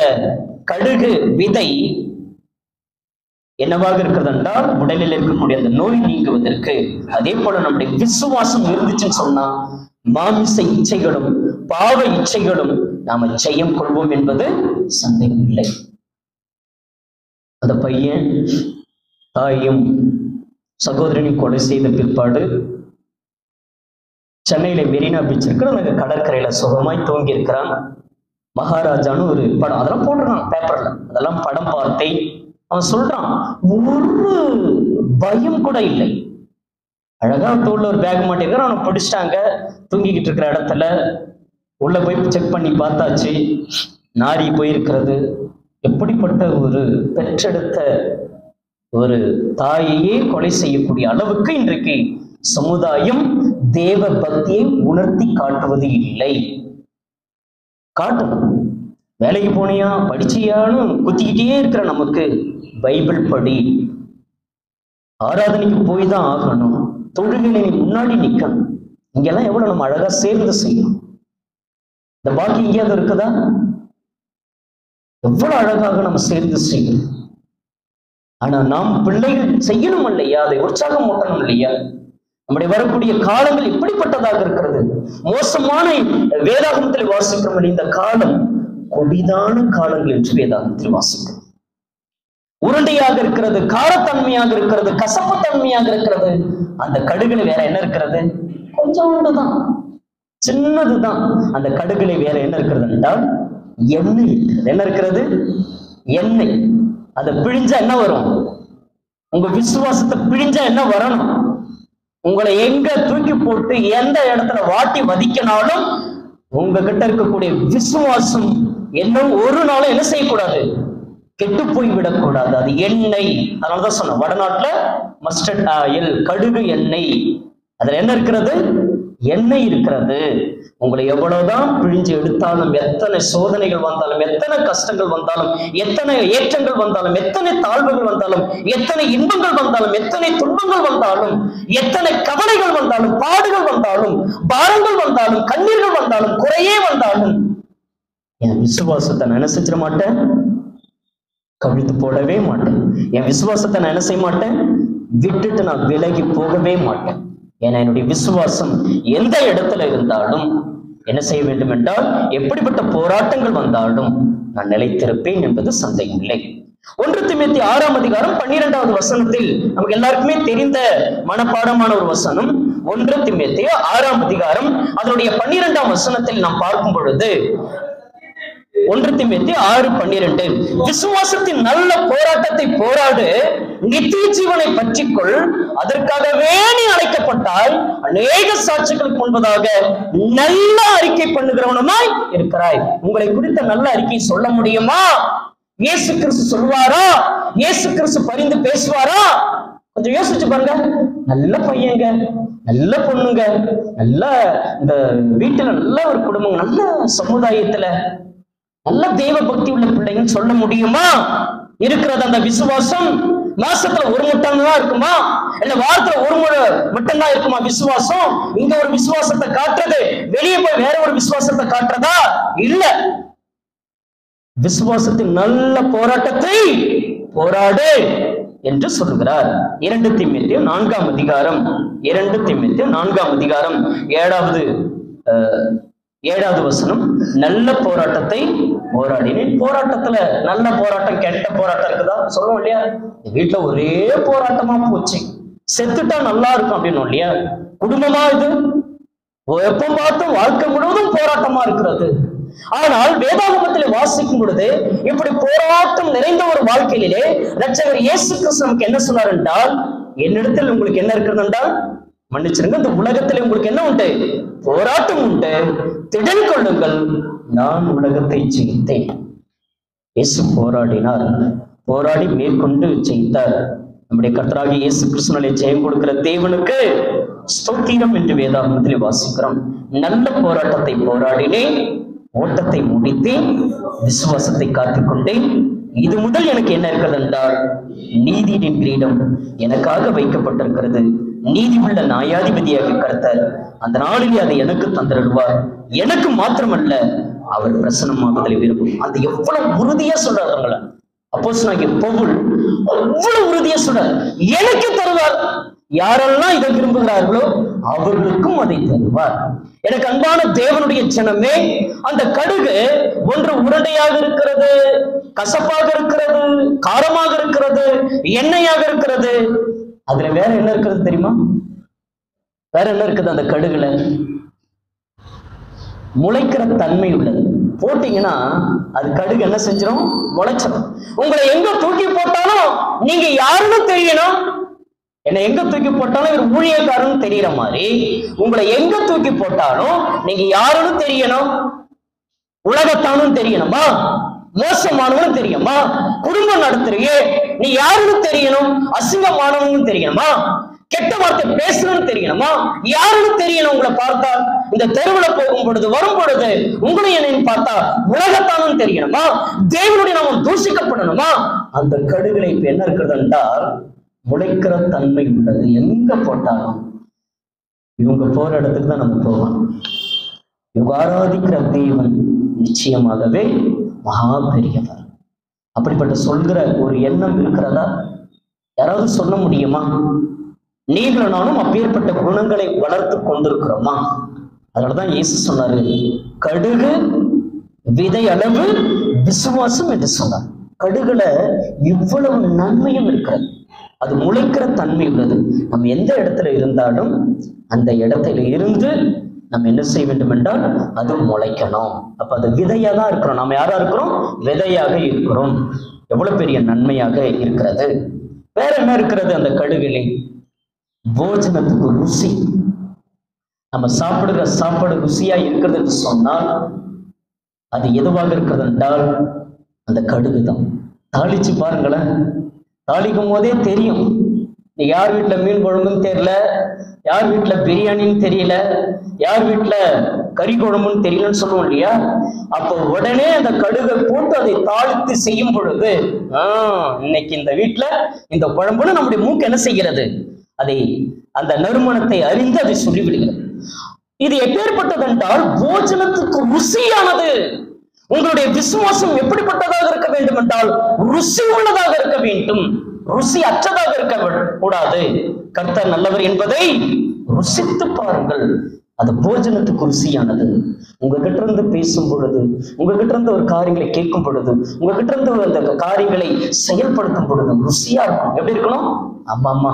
கடுகு விதை என்னவாக இருக்கிறது என்றால் உடலில் இருக்கக்கூடிய அந்த நோய் நீங்குவதற்கு. அதே போல நம்முடைய விசுவாசம் இருந்துச்சுன்னு சொன்னா மாமிச இச்சைகளும் பாவ இச்சைகளும் நாம ஜெயம் கொள்வோம் என்பது சந்தேகம் இல்லை. அந்த பையன் தாயும் சகோதரனை கொலை செய்த பிற்பாடு சென்னையில மெரினா பீச் இருக்கிற அந்த கடற்கரையில சுகமாய் தூங்கி இருக்கிறான். மகாராஜான்னு ஒரு படம், அதெல்லாம் போட்டுருக்கான் பேப்பர்ல, அதெல்லாம் படம் பார்த்தேன். அவன் சொல்றான், ஒரு பயம் கூட இல்லை. அழகா தோல்ல ஒரு பேக் மாட்டிருக்காரு, அவனை பிடிச்சிட்டாங்க. தூங்கிக்கிட்டு இருக்கிற இடத்துல உள்ள போய் செக் பண்ணி பார்த்தாச்சு, நாரி போயிருக்கிறது. எப்படிப்பட்ட ஒரு பெற்றெடுத்த ஒரு தாயையே கொலை செய்யக்கூடிய அளவுக்கு இன்றைக்கு சமுதாயம் தேவ பக்தியை உணர்த்தி காட்டுவது இல்லை. காட்டணும். வேலைக்கு போனியா, படிச்சியான்னு குத்திக்கிட்டே இருக்கிற நமக்கு பைபிள் படி, ஆராதனைக்கு போய் தான் ஆகணும், தொழுகையில நீ முன்னாடி நிக்கணும். இங்கெல்லாம் எவ்வளவு நம்ம அழகா சேர்ந்து செய்யணும். இந்த பாக்கி எங்கேயாவது இருக்குதா? எவ்வளவு அழகாக நம்ம சேர்ந்து செய்யணும். ஆனா நாம் பிள்ளைகள் செய்யணும் இல்லையா, அதை உற்சாகம் ஊட்டணும் இல்லையா? நம்முடைய வரக்கூடிய காலங்கள் இப்படிப்பட்டதாக இருக்கிறது. மோசமான வேதாகமத்தில் வாசிக்கிறோம். இந்த காலம் கொடிதான காலங்கள் என்று வேதாகமத்தில் வாசிக்கிறோம். உருண்டையாக இருக்கிறது, காரத்தன்மையாக இருக்கிறது, கசப்பு தன்மையாக இருக்கிறது. அந்த கடுகுல வேற என்ன இருக்கிறது? கொஞ்சோண்டுதான், சின்னதுதான். அந்த கடுகுல வேற என்ன இருக்கிறது என்றால் எண்ணெய். என்ன இருக்கிறது? எண்ணெய். அதை பிழிஞ்சா என்ன வரும்? உங்க விசுவாசத்தை பிழிஞ்சா என்ன வரணும்? உங்களை எங்க தூக்கி போட்டு எந்த இடத்துல வாட்டி வதிக்கினாலும் உங்ககிட்ட இருக்கக்கூடிய விசுவாசம் இன்னும் ஒரு நாளும் என்ன செய்யக்கூடாது? கெட்டு போய் விடக்கூடாது. அது எண்ணெய். அதனாலதான் சொன்ன வடநாட்டுல மஸ்டர்ட் ஆயில், கடுகு எண்ணெய். அதுல என்ன இருக்கிறது? எண்ணெய் இருக்கிறது. உங்களை எவ்வளவுதான் பிழிஞ்சு எடுத்தாலும், எத்தனை சோதனைகள் வந்தாலும், எத்தனை கஷ்டங்கள் வந்தாலும், எத்தனை ஏற்றங்கள் வந்தாலும், எத்தனை தாழ்வுகள் வந்தாலும், எத்தனை இன்பங்கள் வந்தாலும், எத்தனை துன்பங்கள் வந்தாலும், எத்தனை கவலைகள் வந்தாலும், பாடுகள் வந்தாலும், பாரங்கள் வந்தாலும், கண்ணீர்கள் வந்தாலும், குறையே வந்தாலும், என் விசுவாசத்தை நான் என்ன செஞ்சிட மாட்டேன்? கவிழ்த்து போடவே மாட்டேன். என் விசுவாசத்தை நான் என்ன செய்ய மாட்டேன்? விட்டுட்டு நான் விலகி போகவே மாட்டேன். ஏன்னா என்னுடைய விசுவாசம் எந்த இடத்துல இருந்தாலும் என்ன செய்ய வேண்டும் என்றால், எப்படிப்பட்ட போராட்டங்கள் வந்தாலும் நான் நிலைத்திருப்பேன் என்பது சந்தேகம் இல்லை. 1 தீமோத்தேயு 6ஆம் அதிகாரம் 12வது வசனத்தில் நமக்கு எல்லாருக்குமே தெரிந்த மனப்பாடமான ஒரு வசனம். 1 தீமோத்தேயு 6ஆம் அதிகாரம் அதனுடைய 12ஆம் வசனத்தில் நாம் பார்க்கும் பொழுது, 1 தீமோத்தேயு 6:12, விசுவாசத்தின் நல்ல போராட்டத்தை போராடு, நித்திய ஜீவனை பற்றிக்கொள், அதற்காகவே நீ அழைக்கப்பட்டால் அநேக சாட்சிகளுக்கு முன்பதாக நல்ல அறிக்கை பண்ணுகிறவனுமாய் இருக்கிறாய். உங்களை குறித்த நல்ல அறிக்கை சொல்ல முடியுமா? இயேசு கிறிஸ்து சொல்வாரா? இயேசு கிறிஸ்து பரிந்து பேசுவாரா? கொஞ்சம் யோசிச்சு பாருங்க. நல்ல பையங்க, நல்ல பொண்ணுங்க, நல்ல இந்த வீட்டுல நல்ல ஒரு குடும்பம், நல்ல சமுதாயத்துல நல்ல தெய்வ பக்தி உள்ள பிள்ளைங்கன்னு சொல்ல முடியுமா? இருக்கிறது அந்த விசுவாசம் மாசத்துல ஒரு மட்டும் தான் இருக்குமா? இல்ல வாரத்துல ஒரு முறை மட்டும்தான் இருக்குமா விசுவாசம்? இங்க ஒரு விசுவாசத்தை காட்டுறது, வெளியே போய் வேற ஒரு விசுவாசத்தை காட்டுறதா? இல்ல. விசுவாசத்தின் நல்ல போராட்டத்தை போராடு என்று சொல்லுகிறார். 2 தீமோத்தேயு 4ஆம் அதிகாரம் 2 தீமோத்தேயு 4ஆம் அதிகாரம் 7வது வசனம், நல்ல போராட்டத்தை போராடினேன். போராட்டத்துல நல்ல போராட்டம், கெட்ட போராட்டம் இருக்குதா? சொல்லுவோம் இல்லையா? வீட்டுல ஒரே போராட்டமா போச்சு, செத்துட்டா நல்லா இருக்கும் அப்படின்னு இல்லையா? குடும்பமா இது எப்ப பார்த்தும் வாழ்க்கை முழுவதும் போராட்டமா இருக்கிறது. ஆனால் வேதாகமத்திலே வாசிக்கும் பொழுது இப்படி போராட்டம் நிறைந்த ஒரு வாழ்க்கையிலே இரட்சகர் இயேசு கிறிஸ்து நமக்கு என்ன சொன்னார் என்றால், என்னிடத்தில் உங்களுக்கு என்ன இருக்கிறது என்றால், மன்னிச்சிருங்க, இந்த உலகத்திலே உங்களுக்கு என்ன உண்டு? போராட்டம் உண்டு, திடன் கொள்ளுங்கள், நான் உலகத்தை ஜெயித்தேன். இயேசு போராடினார், போராடி மேற்கொண்டு ஜெயித்தார். நம்முடைய கர்த்தராகிய இயேசு கிறிஸ்துவினாலே ஜெயம் கொடுக்கிற தேவனுக்கு ஸ்தோத்திரம் என்று வேதாகமத்திலே வாசிக்கிறோம். நல்ல போராட்டத்தை போராடினேன், ஓட்டத்தை முடித்தேன், விசுவாசத்தை காத்துக்கொண்டேன். இது முதல் எனக்கு என்ன இருக்கிறது என்றால், நீதியின் கிரீடம் எனக்காக வைக்கப்பட்டிருக்கிறது. நீதி உள்ள நியாயாதிபதியாக கர்த்தர் அந்த நாளிலே அதை எனக்கு தந்திடுவார். எனக்கு மாத்திரமல்ல, அவர் பிரசன்னமாகுதலை விரும்பும். அது எவ்வளவு உறுதியா சொல்றாங்க அப்போஸ்தலனாகிய பவுல், அவ்வளவு உறுதியா சொல்றார். எனக்கு தருவார், யாரெல்லாம் இதை விரும்புகிறார்களோ அவர்களுக்கும் அதை தருவார். எனக்கு அன்பான தேவனுடைய ஜனமே, அந்த கடுகு ஒன்று உருண்டையாக இருக்கிறது, கசப்பாக இருக்கிறது, காரமாக இருக்கிறது, எண்ணெயாக இருக்கிறது. அதுல வேற என்ன இருக்கிறது தெரியுமா? வேற என்ன இருக்குது அந்த கடுகுல? முளைக்கிற தன்மை உள்ளது. போட்டீங்கன்னா அது கடுகு என்ன செஞ்சிடும்? முளைச்சிடும். உங்களை எங்க தூக்கி போட்டாலும் நீங்க யாருன்னு தெரியணும். என்னை எங்க தூக்கி போட்டாலும் இவர் ஊழியக்காரன்னு தெரியற மாதிரி உங்களை எங்க தூக்கி போட்டாலும் நீங்க யாருன்னு தெரியணும். உலகத்தானும் தெரியணுமா, மோசமானவனும் தெரியுமா, குடும்பம் நடத்துறியே நீ யாருன்னு தெரியணும், அசிங்கமானவனும் தெரியணுமா, கெட்ட வார்த்தை பேசணும்னு தெரியணுமா, யாருன்னு தெரியணும். உங்களை பார்த்தா இந்த தெருவில் போகும் பொழுது வரும் பொழுது உங்களை என்னன்னு பார்த்தா உலகத்தானும் தெரியணுமா, தேவனுடைய நாமம் தூஷிக்கப்படணுமா. அந்த கடுகளை இப்ப என்ன இருக்கிறது என்றால் முளைக்கிற தன்மை உள்ளது. எங்க போட்டாலும் இவங்க போற இடத்துக்கு தான் நம்ம போவோம். இவங்க ஆராதிக்கிற தேவன் நிச்சயமாகவே மகா பெரியவர். அப்படிப்பட்ட சொல்கிற ஒரு எண்ணம் இருக்கிறதா? யாராவது சொல்ல முடியுமா? நீங்களும் நானும் அப்பேற்பட்ட குணங்களை வளர்த்து கொண்டிருக்கிறோமா? அதனாலதான் இயேசு சொன்னாரு, கடுகு விதை அளவு விசுவாசம் என்று சொன்னார். கடுகுல இவ்வளவு நன்மையும் இருக்கிறது. அது முளைக்கிற தன்மை உள்ளது. நம்ம எந்த இடத்துல இருந்தாலும் அந்த இடத்துல இருந்து நம்ம என்ன செய்ய வேண்டும் என்றால் அது முளைக்கணும். அப்ப அது விதையா தான் இருக்கிறோம். நம்ம யாரா இருக்கிறோம்? விதையாக இருக்கிறோம். எவ்வளவு பெரிய நன்மையாக இருக்கிறது. வேற என்ன இருக்கிறது அந்த கடுகிலே? போஜனத்துக்கு ருசி. நம்ம சாப்பிடுகிற சாப்பாடு ருசியா இருக்கிறது என்று சொன்னால் அது எதுவாக இருக்கிறது என்றால் அந்த கடுகு தான். தாளிச்சு பாருங்களேன். தாளிக்கும் போதே தெரியும். நீ யார் வீட்டுல மீன் குழம்புன்னு தெரியல, யார் வீட்டுல பிரியாணின்னு தெரியல, யார் வீட்டுல கறி குழம்புன்னு தெரியலன்னு சொல்லுவோம் இல்லையா? அப்போ உடனே அந்த கடுகை போட்டு அதை தாளித்து செய்யும் பொழுது இன்னைக்கு இந்த வீட்டுல இந்த குழம்புன்னு நம்முடைய மூக்கு என்ன செய்கிறது? அதை அந்த நறுமணத்தை அறிந்து அதை சொல்லிவிடுகிறது. இது எப்பேற்பட்டது என்றால் போஜனத்துக்கு ருசியானது. உங்களுடைய விசுவாசம் எப்படிப்பட்டதாக இருக்க வேண்டும் என்றால் ருசி உள்ளதாக இருக்க வேண்டும். ருசி அற்றதாக இருக்க கூடாது. கர்த்தர் நல்லவர் என்பதை ருசித்து பாருங்கள். அது போஜனத்துக்கு ருசியானது. உங்ககிட்ட இருந்து பேசும் பொழுது, உங்ககிட்ட இருந்து ஒரு காரியங்களை கேட்கும் பொழுது, உங்ககிட்ட இருந்து அந்த காரியங்களை செயல்படுத்தும் பொழுது ருசியா இருக்கும். எப்படி இருக்கணும்? ஆமா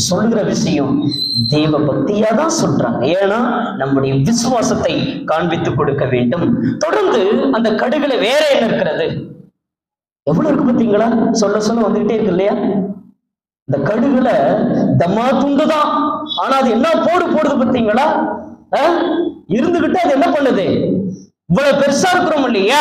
சொல்லுகிற விஷயம் தேவ பக்தியா தான் சொல்றாங்க. ஏன்னா நம்முடைய விசுவாசத்தை காண்பித்து கொடுக்க வேண்டும். தொடர்ந்து அந்த கடுகுல வேற என்ன இருக்கிறது? எவ்வளவு இருக்கு பார்த்தீங்களா? சொல்ல சொல்ல வந்துகிட்டே இருக்கு இல்லையா? இந்த கடுகுல தம்மா துண்டுதான். ஆனா அது என்ன போடுது பார்த்தீங்களா? இருந்துகிட்டு அது என்ன பண்ணுது? இவ்வளவு பெருசா இருக்கிறோம் இல்லையா,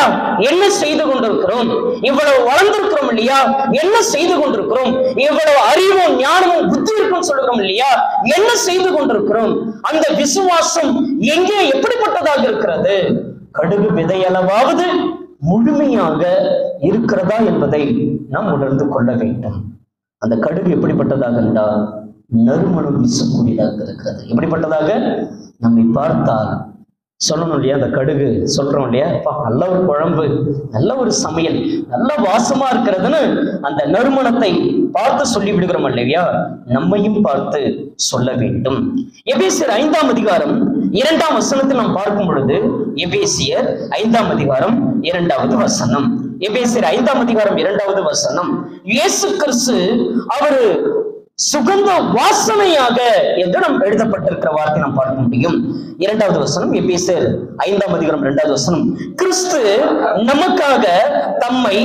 என்ன செய்து கொண்டிருக்கிறோம்? இவ்வளவு வளர்ந்திருக்கிறோம் இல்லையா, என்ன செய்து கொண்டிருக்கிறோம்? இவ்வளவு அறிவும் ஞானமும் புத்தி இருக்கும் சொல்லுகிறோம் இல்லையா, என்ன செய்து கொண்டிருக்கிறோம்? அந்த விசுவாசம் எங்கே எப்படிப்பட்டதாக இருக்கிறது? கடுகு விதையளவாவது முழுமையாக இருக்கிறதா என்பதை நாம் உணர்ந்து கொள்ள வேண்டும். அந்த கடுகு எப்படிப்பட்டதாக என்றால் நறுமணம் வீசக்கூடியதாக இருக்கிறது. எப்படிப்பட்டதாக? நம்மை பார்த்தால் சொல்லணும் இல்லையா, அந்த கடுகு சொல்றோம் இல்லையா, நல்ல ஒரு குழம்பு, நல்ல ஒரு சமையல், நல்ல வாசமா இருக்கிறதுன்னு அந்த நறுமணத்தை பார்த்து சொல்லி விடுகிறோம் இல்லையா? நம்மையும் பார்த்து சொல்ல வேண்டும். எபேசியர் 5ஆம் அதிகாரம் 2ஆம் வசனத்தில் நாம் பார்க்கும் பொழுது, எபேசியர் 5ஆம் அதிகாரம் 2வது வசனம், எபேசியர் 5ஆம் அதிகாரம் 2வது வசனம், இயேசு கிறிஸ்து அவரு சுகந்த வாசனையாக என்று நாம் எழுதப்பட்டிருக்கிற வார்த்தை நாம் பார்க்க முடியும். 2வது வசனம், எபேசியர் 5ஆம் அதிகாரம் 2வது வசனம், கிறிஸ்து நமக்காக தம்மை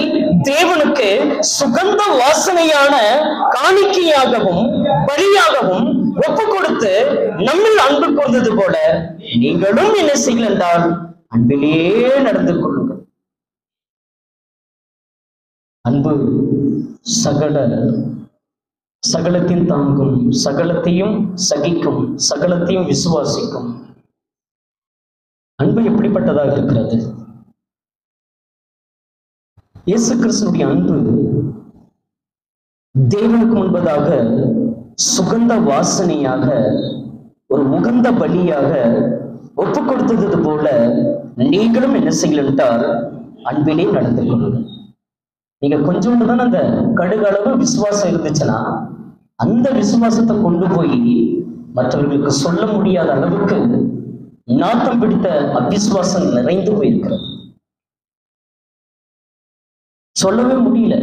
தேவனுக்கு சுகந்த வாசனையான காணிக்கையாகவும் பலியாகவும் ஒப்பு கொடுத்து நம்மில் அன்பு கொண்டது போல நீங்களும் என்ன செய்யுங்கள் என்றால் அன்பிலேயே நடந்து கொள்ளுங்கள். அன்பு சகலத்தையும் தாங்கும், சகலத்தையும் சகிக்கும், சகலத்தையும் விசுவாசிக்கும். அன்பு எப்படிப்பட்டதாக இருக்கிறது? இயேசு கிறிஸ்துவின் அன்பு தேவனுக்கு முன்பதாக சுகந்த வாசனையாக ஒரு உகந்த பலியாக ஒப்பு கொடுத்தது போல நீங்களும் என்ன செய்யலாம் என்றால் அன்பிலே நடந்து கொள்ளுங்கள். நீங்க கொஞ்சோண்டு தான் அந்த கடுகளவு விசுவாசம் இருந்துச்சுன்னா அந்த விசுவாசத்தை கொண்டு போய் மற்றவர்களுக்கு சொல்ல முடியாத அளவுக்கு நாட்டம் பிடித்த அவிசுவாசம் நிறைந்து போயிருக்கிறது. சொல்லவே முடியல,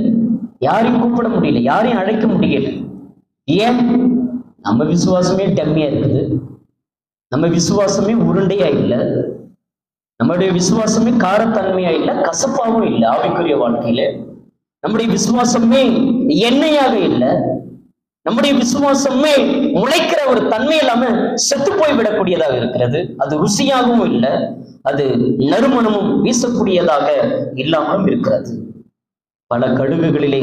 யாரையும் கூப்பிட முடியல, யாரையும் அழைக்க முடியல. ஏன்? நம்ம விசுவாசமே டம்மியா இருக்குது, நம்ம விசுவாசமே உருண்டையா இல்லை, நம்முடைய விசுவாசமே காரத்தன்மையா இல்லை, கசப்பாவும் இல்லை. ஆவிக்குரிய வாழ்க்கையில நம்முடைய விசுவாசமே எண்ணெயாக இல்லை, நம்முடைய விசுவாசமே முளைக்கிற ஒரு தன்மை இல்லாம செத்து போய் விடக்கூடியதாக இருக்கிறது. அது ருசியாகவும் இல்லை, அது நறுமணமும் வீசக்கூடியதாக இல்லாமலும் இருக்கிறது. பல கடுகுகளிலே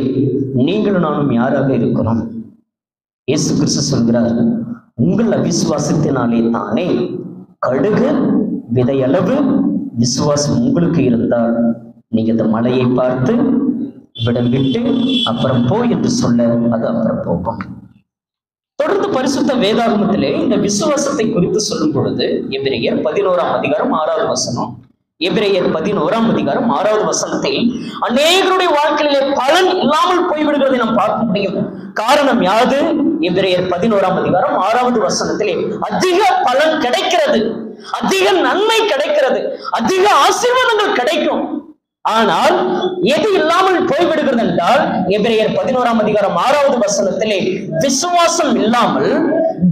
நீங்களும் நானும் யாராக இருக்கிறோம்? இயேசு கிறிஸ்து சொல்கிறார், உங்கள் அவிசுவாசத்தினாலே தானே. கடுகு விதையளவு விசுவாசம் உங்களுக்கு இருந்தால் நீங்க இந்த மலையை பார்த்து விடம் விட்டு அப்புறம் போ என்று சொல்ல அது அப்புறம் போகும். தொடர்ந்து பரிசுத்த வேதாகமத்திலே இந்த விசுவாசத்தை குறித்து சொல்லும் பொழுது எபிரேயர் 11ஆம் அதிகாரம் 6வது வசனம், எபிரேயர் 11ஆம் அதிகாரம் 6வது வசனத்தில் அநேகருடைய வாழ்க்கையிலே பலன் இல்லாமல் போய்விடுகிறதை நாம் பார்க்க முடியும். காரணம் யாது? எபிரேயர் 11ஆம் அதிகாரம் 6வது வசனத்திலே அதிக பலன் கிடைக்கிறது, அதிக நன்மை கிடைக்கிறது, அதிக ஆசீர்வாதங்கள் கிடைக்கும். ஆனால் எது இல்லாமல் போய்விடுகிறது என்றால் எபிரேயர் 11ஆம் அதிகாரம் 6வது வசனத்திலே விசுவாசம் இல்லாமல்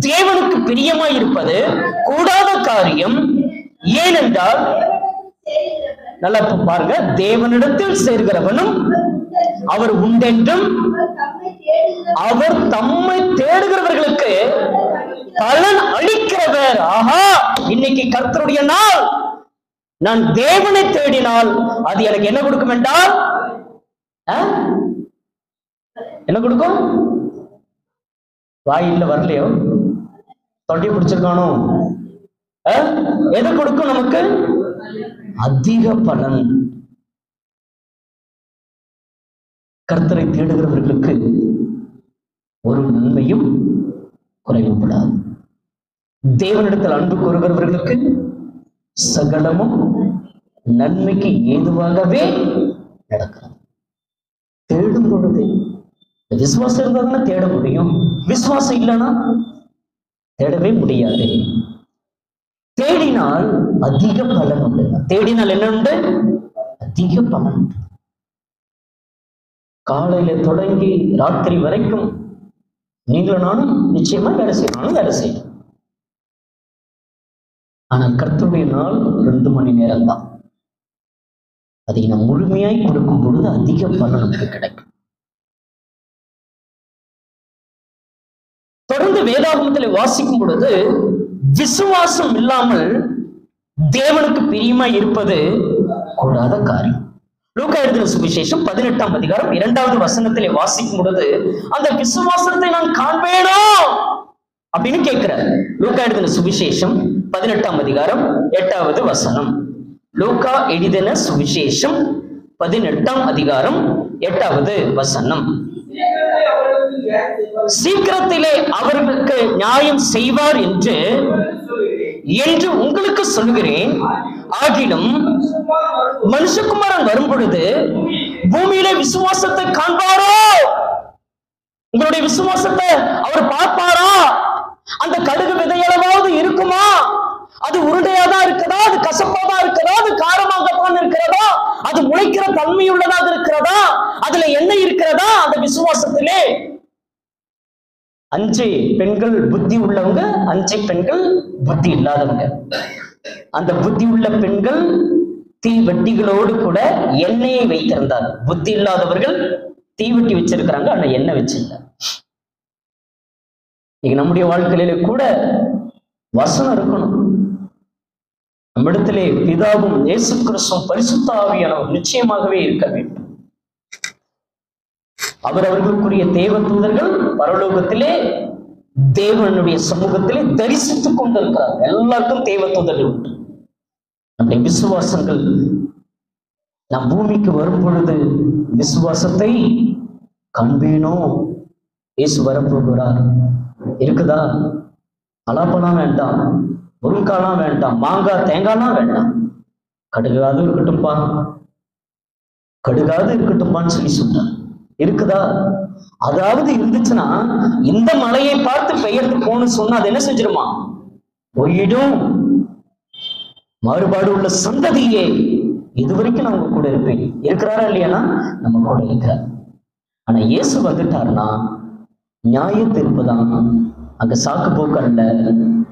தேவனுக்கு பிரியமாய் இருப்பது கூடாத காரியம். ஏனென்றால் நல்லா பாருங்க, தேவனிடத்தில் சேர்கிறவனும் அவர் உண்டென்றும் அவர் தம்மை தேடுகிறவர்களுக்கு பலன் அளிக்கிறவர். ஆஹா, இன்னைக்கு கர்த்தருடைய நாள். நான் தேவனை தேடினால் அது எனக்கு என்ன கொடுக்கும் என்றால் என்ன கொடுக்கும்? வாயில வரலையோ, தொண்டி பிடிச்சிருக்கானோ, எது கொடுக்கும் நமக்கு? அதிக பலன். கர்த்தரை தேடுகிறவர்களுக்கு ஒரு நன்மையும் குறைவுபடாது. தேவனிடத்தில் அன்பு கூறுகிறவர்களுக்கு சகலமும் நன்மைக்கு ஏதுவாகவே நடக்கிறது. தேடும் பொழுது விசுவாசம் இருந்தா தேட முடியும், விசுவாசம் இல்லைன்னா தேடவே முடியாது. தேடினால் அதிக பலன் உண்டு. தேடினால் என்ன உண்டு? அதிக பலன் உண்டு. காலையில தொடங்கி ராத்திரி வரைக்கும் நீங்களும் நானும் நிச்சயமா வேலை செய்யணும். ஆனால் கர்த்தருடைய நாள் 2 மணி நேரம் தான். அதை நாம் முழுமையாய் கொடுக்கும் பொழுது அதிக பலன் நமக்கு கிடைக்கும். தொடர்ந்து வேதாகமத்தில் வாசிக்கும் பொழுது விசுவாசம் இல்லாமல் தேவனுக்கு பிரியமாய் இருப்பது கூடாத காரியம். லூக்கா எழுதின சுவிசேஷம் 18ஆம் அதிகாரம் 2வது வசனத்திலே வாசிக்கும் பொழுது அந்த விசுவாசத்தை நான் காண்பேனோ அப்படின்னு கேட்கிறார். லூக்கா எழுதின சுவிசேஷம் 18ஆம் அதிகாரம் 8வது வசனம். லூக்கா எழுதின சுவிசேஷம் 18ஆம் அதிகாரம் 8வது வசனம். சீக்கிரத்திலே அவர்களுக்கு நியாயம் செய்வார் என்று உங்களுக்கு சொல்கிறேன். ஆகிலும் மனுஷகுமாரன் வரும் பொழுது பூமியிலே விசுவாசத்தை காண்பாரோ? உங்களுடைய விசுவாசத்தை அவர் பார்ப்பாரா? அந்த கடுகு விதையளவாவது இருக்குமா? அது உருண்டையாதான் இருக்கிறதா? அது கசப்பாதான் இருக்கிறதா? அது காரமாகத்தான் இருக்கிறதா? அது முளைக்கிற தன்மையுள்ளதாக இருக்கிறதா? அதுல என்ன இருக்கிறதா? அந்த விசுவாசத்திலே 5 பெண்கள் புத்தி உள்ளவங்க, 5 பெண்கள் புத்தி இல்லாதவங்க. அந்த புத்தி உள்ள பெண்கள் தீவெட்டிகளோடு கூட எண்ணெயை வைத்திருந்தார். புத்தி இல்லாதவர்கள் தீவெட்டி வச்சிருக்கிறாங்க, ஆனா எண்ணெய் வச்சிருந்த. நீங்க நம்முடைய வாழ்க்கையில கூட வசனம் இருக்கணும். நம்மிடத்திலே பிதாவும் இயேசு கிறிஸ்துவும் பரிசுத்த ஆவியானவர் நிச்சயமாகவே இருக்க வேண்டும். அவர்களுக்குரிய தேவ தூதர்கள் பரலோகத்திலே தேவனுடைய சமூகத்திலே தரிசித்துக் கொண்டிருக்கிறார். எல்லாருக்கும் தேவ தூதர்கள் உண்டு. நம்முடைய விசுவாசங்கள் நம் பூமிக்கு வரும் பொழுது விசுவாசத்தை காண்பேனோ? இயேசு வரப்போகிறார். இருக்குதா? அலாப்பெல்லாம் வேண்டாம், முருங்காலாம் வேண்டாம், மாங்காய் தேங்காய்லாம் வேண்டாம். கடுகாது இருக்கட்டும்பா, கடுகாது இருக்கட்டும்பான்னு சொல்லி சொன்னார். இருக்குதா? அதாவது இருந்துச்சுன்னா இந்த மலையை பார்த்து பெயர்ந்து போன்னு சொன்னா அது என்ன செஞ்சிருமா? போயிடும். மாறுபாடு உள்ள சந்ததியே, இதுவரைக்கும் நான் உங்க கூட இருப்பேன். இருக்கிறாரா இல்லையானா? நம்ம கூட இருக்கிறார். ஆனா இயேசு வந்துட்டாருன்னா நியாய தீர்ப்பு தான். அங்க சாக்கு போக்கல்ல,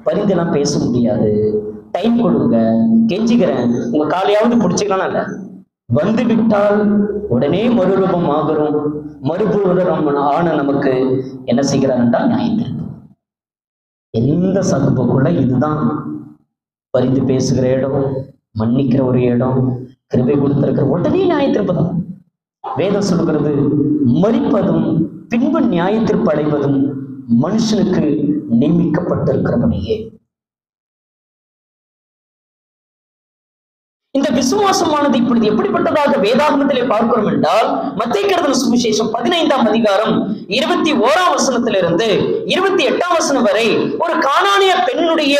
பரிந்தெல்லாம் பேச முடியாது. டைம் கொடுங்க, கெஞ்சிக்கிறேன், உங்க காலையாவது பிடிச்சிக்கலாம் இல்ல, வந்துவிட்டால் உடனே மறுரூபம் ஆகிறோம். மறுபுறம் ஆன நமக்கு என்ன செய்கிறார் என்றால் நியாயத்திற்கு. எந்த சகுப்புக்குள்ள இதுதான் பரிந்து பேசுகிற இடம், மன்னிக்கிற ஒரு இடம், கிருபை கொடுத்திருக்கிற உடனே நியாயத்திற்பு தான். வேதம் சொல்கிறது, மரிப்பதும் பின்பு நியாயத்திற்பு அடைவதும் மனுஷனுக்கு நியமிக்கப்பட்டிருக்கிறபடியே. இந்த விசுவாசமானது இப்பொழுது எப்படிப்பட்டதாக வேதாகமத்திலே பார்க்கிறோம் என்றால், மத்தேயு எழுதின சுவிசேஷம் 15ஆம் அதிகாரம் 21ஆம் வசனத்திலிருந்து 28ஆம் வசனம் வரை ஒரு கானானிய பெண்ணுடைய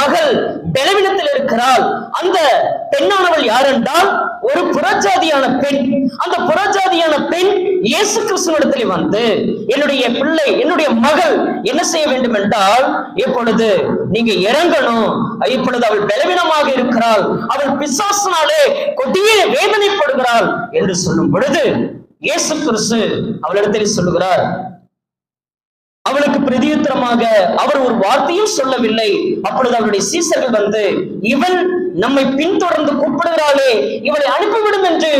மகள் பலவீனத்தில் இருக்கிறாள். அந்த பெண்ணானவள் யார் என்றால் ஒரு புறஜாதியான பெண். அந்த புறஜாதியான பெண் இயேசு கிறிஸ்துவிடத்தில் வந்து, என்னுடைய பிள்ளை, என்னுடைய மகள் என்ன செய்ய வேண்டும் என்றால், இப்பொழுது நீங்க இறங்கணும், இப்பொழுது அவள் பலவீனமாக இருக்கிறாள், அவள் பிசாசினாலே கொடிய வேதனைப்படுகிறாள் என்று சொல்லும் பொழுது இயேசு கிறிஸ்து அவளிடத்தில் சொல்லுகிறார். அவளுக்கு பிரதியுத்தரமாக அவர் ஒரு வார்த்தையும் சொல்லவில்லை. அப்பொழுது அவருடைய சீசர்கள் வந்து, இவள் நம்மை பின்தொடர்ந்து கூப்பிடுகிறாளே, இவளை அனுப்பிவிடும் என்று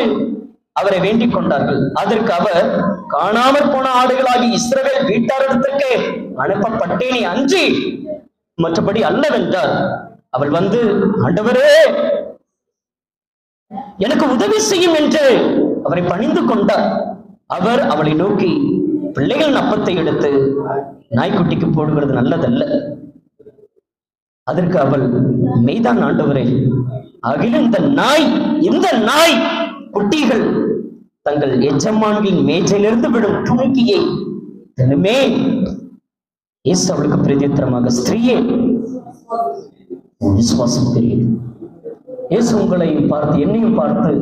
அவரை வேண்டிக் கொண்டார்கள். அதற்கு அவர், காணாமற் போன ஆடுகளாகி இஸ்ரவேல் வீட்டாரிடத்திற்கு அனுப்பப்பட்டேனே அன்றி மற்றபடி அல்லவென்றார். அவள் வந்து, ஆண்டவரே எனக்கு உதவி செய்யும் என்று அவரை பணிந்து கொண்டார். அவர் அவளை நோக்கி, பிள்ளைகளின் அப்பத்தை எடுத்து நாய்க்குட்டிக்கு போடுகிறது நல்லதல்ல. அதற்கு அவள், மெய்தான் ஆண்டவரே, அகிலும் இந்த நாய் குட்டிகள் தங்கள் எஜமான்களின் மேஜையிலிருந்து விடும் துணுக்கியை தினமே. இயேசு அவளுக்கு பிரதியுத்தரமாக, ஸ்திரீயே, விசுவாசம் தெரியுது. இயேசு உங்களையும் பார்த்து என்னையும் பார்த்து,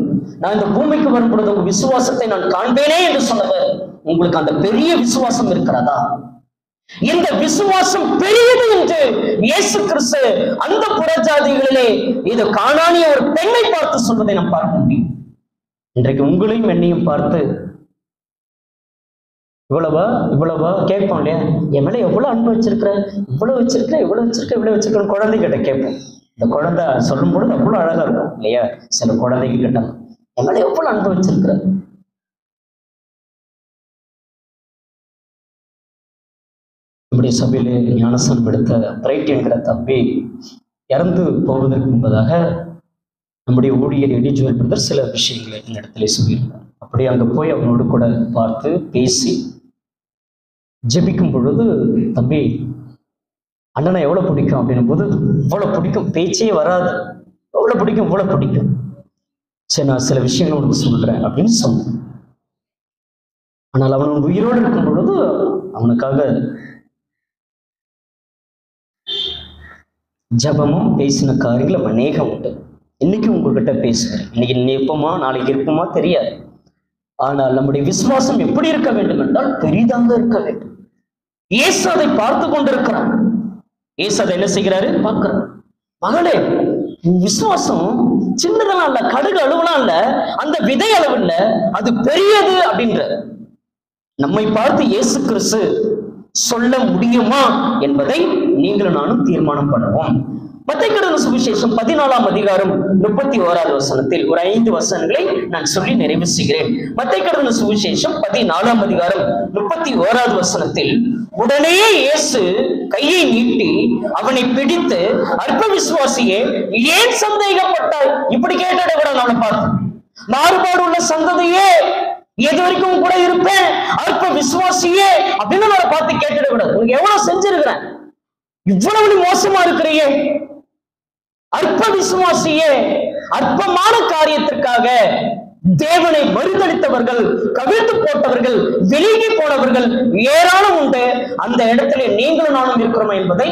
நான் இந்த பூமிக்கு வரும் பொழுது உங்க விசுவாசத்தை நான் காண்பேனே என்று சொன்னவர், உங்களுக்கு அந்த பெரிய விசுவாசம் இருக்கிறதா? இந்த விசுவாசம் பெரியது என்று இயேசு கிறிஸ்து அந்த புறஜாதிகளிலே இது கானானிய ஒரு பெண்ணை பார்த்து சொல்வதை நாம் பார்க்க முடியும். இன்றைக்கு உங்களையும் என்னையும் பார்த்து இவ்வளவா கேட்போம் இல்லையா? என் மேல எவ்வளவு அன்பு வச்சிருக்கிறேன், இவ்வளவு வச்சிருக்கேன் குழந்தைகிட்ட கேட்போம். இந்த குழந்தை சொல்லும் பொழுது அவ்வளவு அழகா இருக்கும் இல்லையா? சில குழந்தைங்க கிட்ட என் மேல எவ்வளவு அன்பு வச்சிருக்கிற. நம்முடைய சபையிலே ஞானஸ்தானம் எடுத்த பிரைட் என்கிற தம்பி இறந்து போவதற்கு முன்பதாக நம்முடைய ஊழியர் எடிஜுவல் பிரதர் சில விஷயங்களை இந்த இடத்துல சொல்லியிருந்தார். அப்படி அங்க போய் அவனோடு கூட பார்த்து பேசி ஜெபிக்கும் பொழுது, தம்பி அண்ணனை எவ்வளவு பிடிக்கும் அப்படின்னும் போது, இவ்வளவு பிடிக்கும், பேச்சே வராது, எவ்வளவு பிடிக்கும். சரி, நான் சில விஷயங்கள் உனக்கு சொல்றேன் அப்படின்னு சொன்னேன். ஆனால் அவன் உயிரோடு இருக்கும் பொழுது அவனுக்காக ஜபமும் பேசின காரியங்கள் அநேகம் உண்டு. இன்னைக்கு உங்ககிட்ட பேசுகிறேன். இன்னைக்கு நிற்போமா நாளைக்கு இருப்போமா தெரியாது. ஆனால் நம்முடைய விசுவாசம் எப்படி இருக்க வேண்டும் என்றால் பெரிதாக இருக்க வேண்டும். இயேசு அதை பார்த்து கொண்டிருக்கிறான். இயேசு அதை என்ன செய்கிறாரு? பார்க்கிறார். மகளே, விசுவாசம் சின்னதெல்லாம் இல்ல, கடுகு அளவுலாம் இல்ல, அந்த விதை அளவு இல்ல, அது பெரியது அப்படின்ற நம்மை பார்த்து இயேசு கிறிஸ்து சொல்ல முடியுமா என்பதை நீங்களும் நானும் தீர்மானம் பண்ணுவோம். மத்தேயு எழுதின சுவிசேஷம் 14ஆம் அதிகாரம் 31வது வசனத்தில் ஒரு 5 வசனங்களை நான் சொல்லி நிறைவு செய்கிறேன். மத்தேயு எழுதின சுவிசேஷம் 14ஆம் அதிகாரம் 31வது வசனத்தில், உடனே இயேசு கையை நீட்டி அவனை பிடித்து, அற்ப விசுவாசியே, ஏன் சந்தேகப்பட்டாய்? இப்படி கேட்டதை விட அவனை பார்த்து, மாறுபாடு உள்ள சந்ததியே, எது வரைக்கும் கூட இருப்பேன், அற்ப விசுவாசியே அப்படின்னு அவரை பார்த்து கேட்டுட கூடாது. உனக்கு எவ்வளவு செஞ்சிருக்கிறேன், இவ்வளவு மோசமா இருக்கிறையே, அற்ப விசுவாசியே, அற்பமான காரியத்திற்காக தேவனை மறுதளித்தவர்கள், கவிழ்த்து போட்டவர்கள், விலகி போனவர்கள் ஏராளம் உண்டு. அந்த இடத்துல நீங்களும் நானும் இருக்கிறோமா என்பதை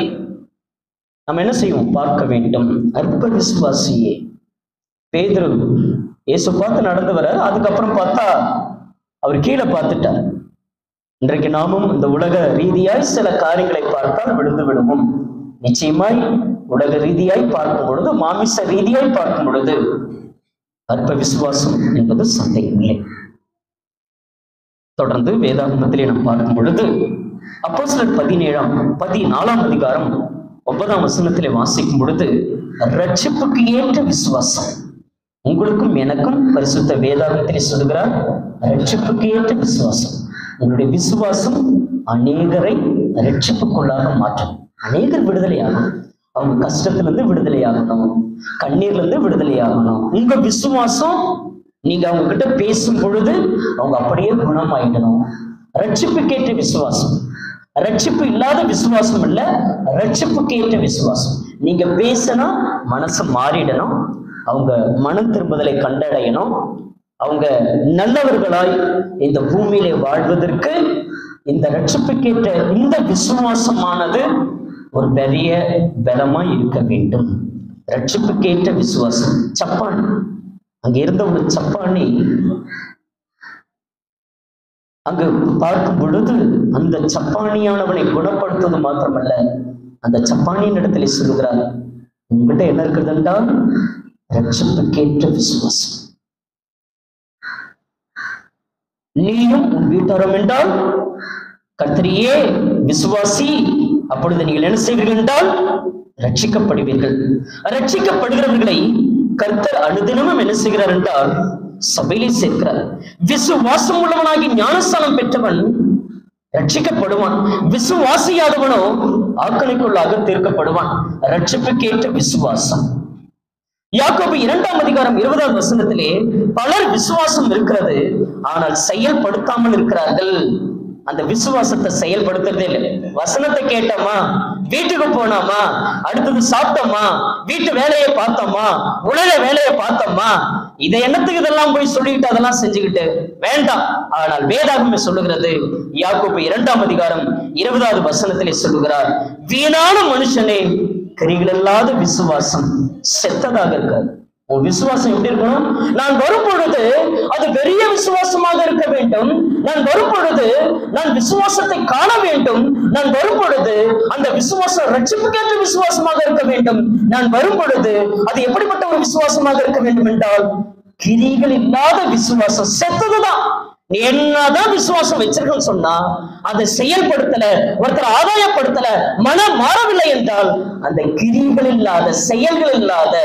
நம்ம என்ன செய்வோம்? பார்க்க வேண்டும். அற்ப விசுவாசியே. பேதுரு இயேசு பார்த்து நடந்து வர, அதுக்கப்புறம் பார்த்தா அவர் கீழே பார்த்துட்டார். இன்றைக்கு நாமும் இந்த உலக ரீதியாய் சில காரியங்களை பார்த்தால் விழுந்து விடுவோம். நிச்சயமாய் உலக ரீதியாய் பார்க்கும் பொழுது, மாமிச ரீதியாய் பார்க்கும் பொழுது அற்ப விசுவாசம் என்பது சந்தேகம் இல்லை. தொடர்ந்து வேதாகமத்திலே நாம் பார்க்கும் பொழுது, அப்போஸ்தலர் 14ஆம் அதிகாரம் 9ஆம் வசனத்திலே வாசிக்கும் பொழுது, ரட்சிப்புக்கு ஏற்ற விசுவாசம், உங்களுக்கும் எனக்கும் பரிசுத்த வேதாகமத்திலே சொல்லுகிறார், ரட்சிப்புக்கு ஏற்ற விசுவாசம். உங்களுடைய விசுவாசம் அநேகரை ரட்சிப்புக்குள்ளாக மாற்றும். அநேகர் விடுதலையாகும். அவங்க கஷ்டத்திலிருந்து விடுதலையாகணும், கண்ணீர்ல இருந்து விடுதலையாகணும். உங்க விசுவாசம், நீங்க அவங்க கிட்ட பேசும் பொழுது அவங்க அப்படியே குணமாயிடணும். ரட்சிப்புக்கேற்ற விசுவாசம். ரட்சிப்பு இல்லாத விசுவாசம் இல்ல, ரட்சிப்புக்கேற்ற விசுவாசம். நீங்க பேசினா மனசு மாறிடணும், அவங்க மனம் திரும்புதலை கண்டடையணும், அவங்க நல்லவர்களாய் இந்த பூமியிலே வாழ்வதற்கு இந்த ரட்சிப்புக்கேற்ற இந்த விசுவாசமானது ஒரு பெரிய பலமா இருக்க வேண்டும். ரட்சிப்புக்கேற்ற விசுவாசம். சப்பானி, அங்க இருந்த ஒரு சப்பானி அங்கு பார்க்கும் பொழுது அந்த சப்பானியானவனை குணப்படுத்துவது மாத்திரமல்ல, அந்த சப்பானியின் இடத்துல சொல்லுகிறார், உங்ககிட்ட என்ன இருக்கிறது என்றால் ரட்சிப்புக்கேற்ற விசுவாசம். நீயும் உன் வீட்டாரம் என்றால் கர்த்தரையே விசுவாசி, அப்பொழுது நீங்கள் என்ன செய்வீர்கள் என்றால் ரட்சிக்கப்படுவீர்கள். ரட்சிக்கப்படுகிறவர்களை கர்த்தர் அனுதினமும் என்ன செய்கிறார் என்றால் சபையிலே சேர்க்கிறார். விசுவாசம் உள்ளவனாகி ஞானஸ்தானம் பெற்றவன் ரட்சிக்கப்படுவான். விசுவாசியாதவனோ ஆக்கணைக்குள்ளாக தீர்க்கப்படுவான். ரட்சிப்புக்கேற்ற விசுவாசம். யாக்கோபு 2ஆம் அதிகாரம் 20வது வசனத்திலே பலர் விசுவாசம் இருக்கிறது, ஆனால் செயல்படுத்தாமல் இருக்கிறார்கள். அந்த விசுவாசத்தை செயல்படுத்துறதே இல்லை. வசனத்தை கேட்டோமா, வீட்டுக்கு போனோமா, அடுத்தது சாப்பிட்டோமா, வீட்டு வேலையை பார்த்தோமா, உலக வேலையை பார்த்தோமா, இதை என்னத்துக்கு இதெல்லாம் போய் சொல்லிக்கிட்டு அதெல்லாம் செஞ்சுக்கிட்டு வேண்டாம். ஆனால் வேதாகமே சொல்லுகிறது, யாக்கோபு 2ஆம் அதிகாரம் 20வது வசனத்திலே சொல்லுகிறார், வீணான மனுஷனே, கிரிகள் இல்லாத விசுவாசம் செத்ததாக இருக்காது. உன் விசுவாசம் எப்படி இருக்கணும்? நான் வரும் பொழுது அது பெரிய விசுவாசமாக இருக்க வேண்டும். நான் வரும் பொழுது நான் விசுவாசத்தை காண வேண்டும். நான் வரும் பொழுது அந்த விசுவாசம் ரட்சிப்புக்கேற்ற விசுவாசமாக இருக்க வேண்டும். நான் வரும் பொழுது அது எப்படிப்பட்ட ஒரு விசுவாசமாக இருக்க வேண்டும் என்றால் கிரிகள் இல்லாத விசுவாசம். செத்ததுதான். நீ என்னதான் விசுவாசம் வச்சிருக்கன்னு சொன்னா அதை செயல்படுத்தல, ஒருத்தர் ஆதாயப்படுத்தல, மனம் மாறவில்லை என்றால் அந்த கிரிகள் இல்லாத, செயல்கள் இல்லாத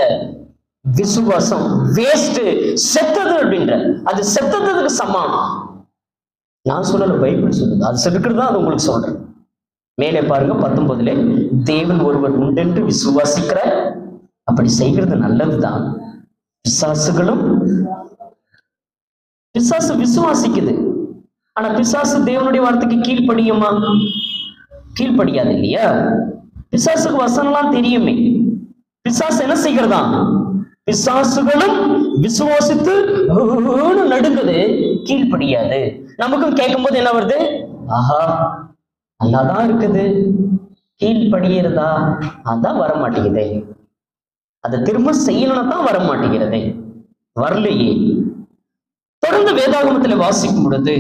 விசுவாசம் வேஸ்ட், செத்தது அப்படின்ற. அது செத்ததுக்கு சமானம். நான் சொல்லல, பைபிள் சொல்லுது. அது இருக்கிறது தான் அது உங்களுக்கு சொல்றேன். மேலே பாருங்க 19லே, தேவன் ஒருவர் உண்டென்று விசுவாசிக்கிற, அப்படி செய்கிறது நல்லதுதான். பிசாசுகளும், பிசாசு விசுவாசிக்குது, ஆனா பிசாசு தேவனுடைய வார்த்தைக்கு கீழ்ப்படியுமா? கீழ்ப்படியாது இல்லையா? பிசாசுக்கு வசனம்லாம் தெரியுமே. பிசாசு என்ன செய்கிறதா? பிசாசுகளும் விசுவாசித்து நடுங்குது, கீழ்ப்படியாது. நமக்கும் கேட்கும் போது என்ன வருது? ஆஹா, நல்லாதான் இருக்குது, கீழ்ப்படியறதா அதான் வர மாட்டேங்குது. அதை திரும்ப செய்யணும்னா தான் வர மாட்டேங்கிறது. வரலையே. தொடர்ந்து வேதாகமத்தில் வாசிக்கும் பொழுது